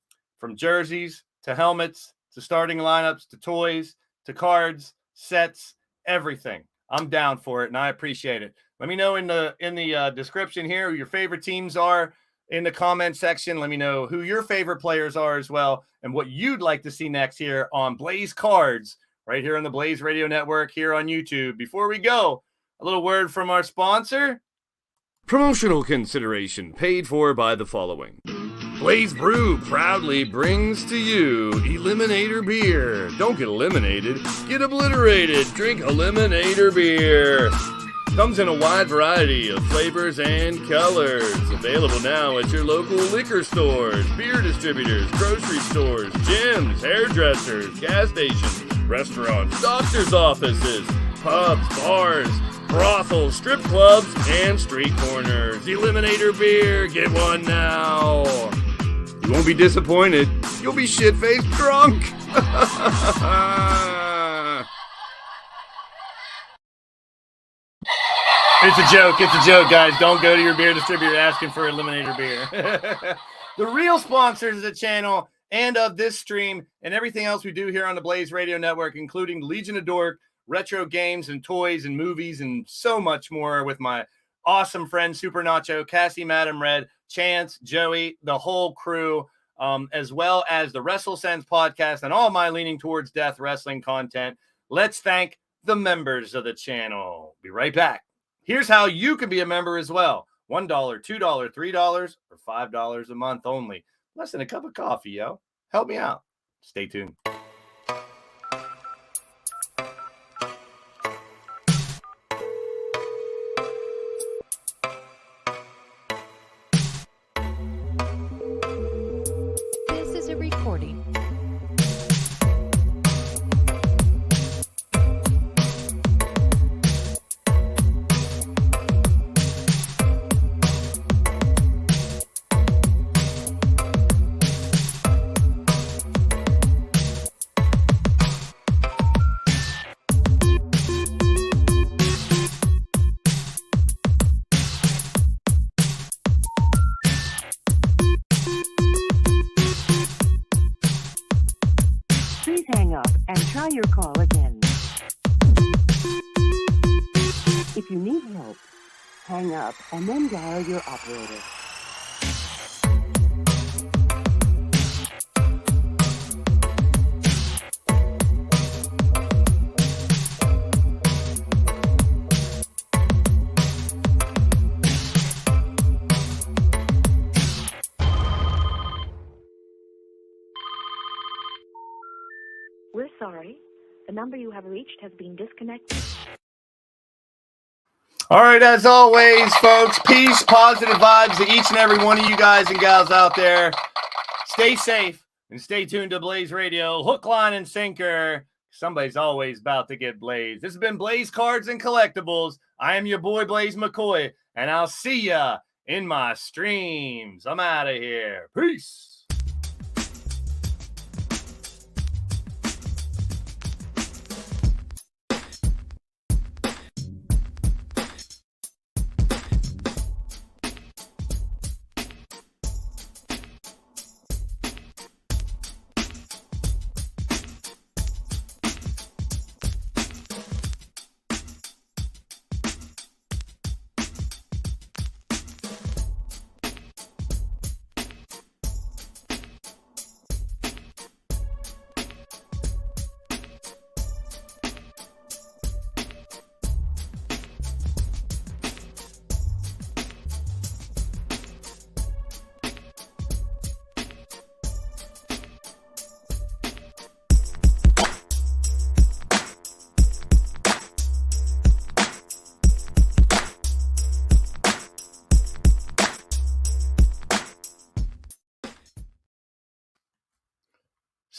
jerseys to helmets to starting lineups to toys to cards, sets, everything. I'm down for it, and I appreciate it. Let me know in the description here who your favorite teams are. In the comment section, let me know who your favorite players are as well and what you'd like to see next here on Blaised Cards right here on the Blaze Radio Network here on YouTube. Before we go, a little word from our sponsor. Promotional consideration paid for by the following. Blaze Brew proudly brings to you Eliminator Beer. Don't get eliminated, get obliterated. Drink Eliminator Beer. Comes in a wide variety of flavors and colors. Available now at your local liquor stores, beer distributors, grocery stores, gyms, hairdressers, gas stations, restaurants, doctor's offices, pubs, bars, brothels, strip clubs, and street corners. Eliminator beer, get one now. You won't be disappointed. You'll be shit-faced drunk. It's a joke, guys. Don't go to your beer distributor asking for Eliminator beer. The real sponsors of the channel and of this stream and everything else we do here on the Blaze Radio Network, including Legion of Dork, retro games and toys and movies and so much more with my awesome friend Super Nacho, Cassie, Madam Red, Chance, Joey, the whole crew, as well as the WrestleSense podcast and all my leaning towards death wrestling content. Let's thank the members of the channel. Be right back. Here's how you can be a member as well. $1, $2, $3, or $5 a month only. Less than a cup of coffee, yo. Help me out. Stay tuned. This is a recording. Hang up and try your call again. If you need help, hang up and then dial your operator. We're sorry. The number you have reached has been disconnected. All right, as always, folks, peace, positive vibes to each and every one of you guys and gals out there. Stay safe and stay tuned to Blaze Radio. Hook, line, and sinker. Somebody's always about to get blazed. This has been Blaze Cards and Collectibles. I am your boy, Blaze McCoy, and I'll see ya in my streams. I'm out of here. Peace.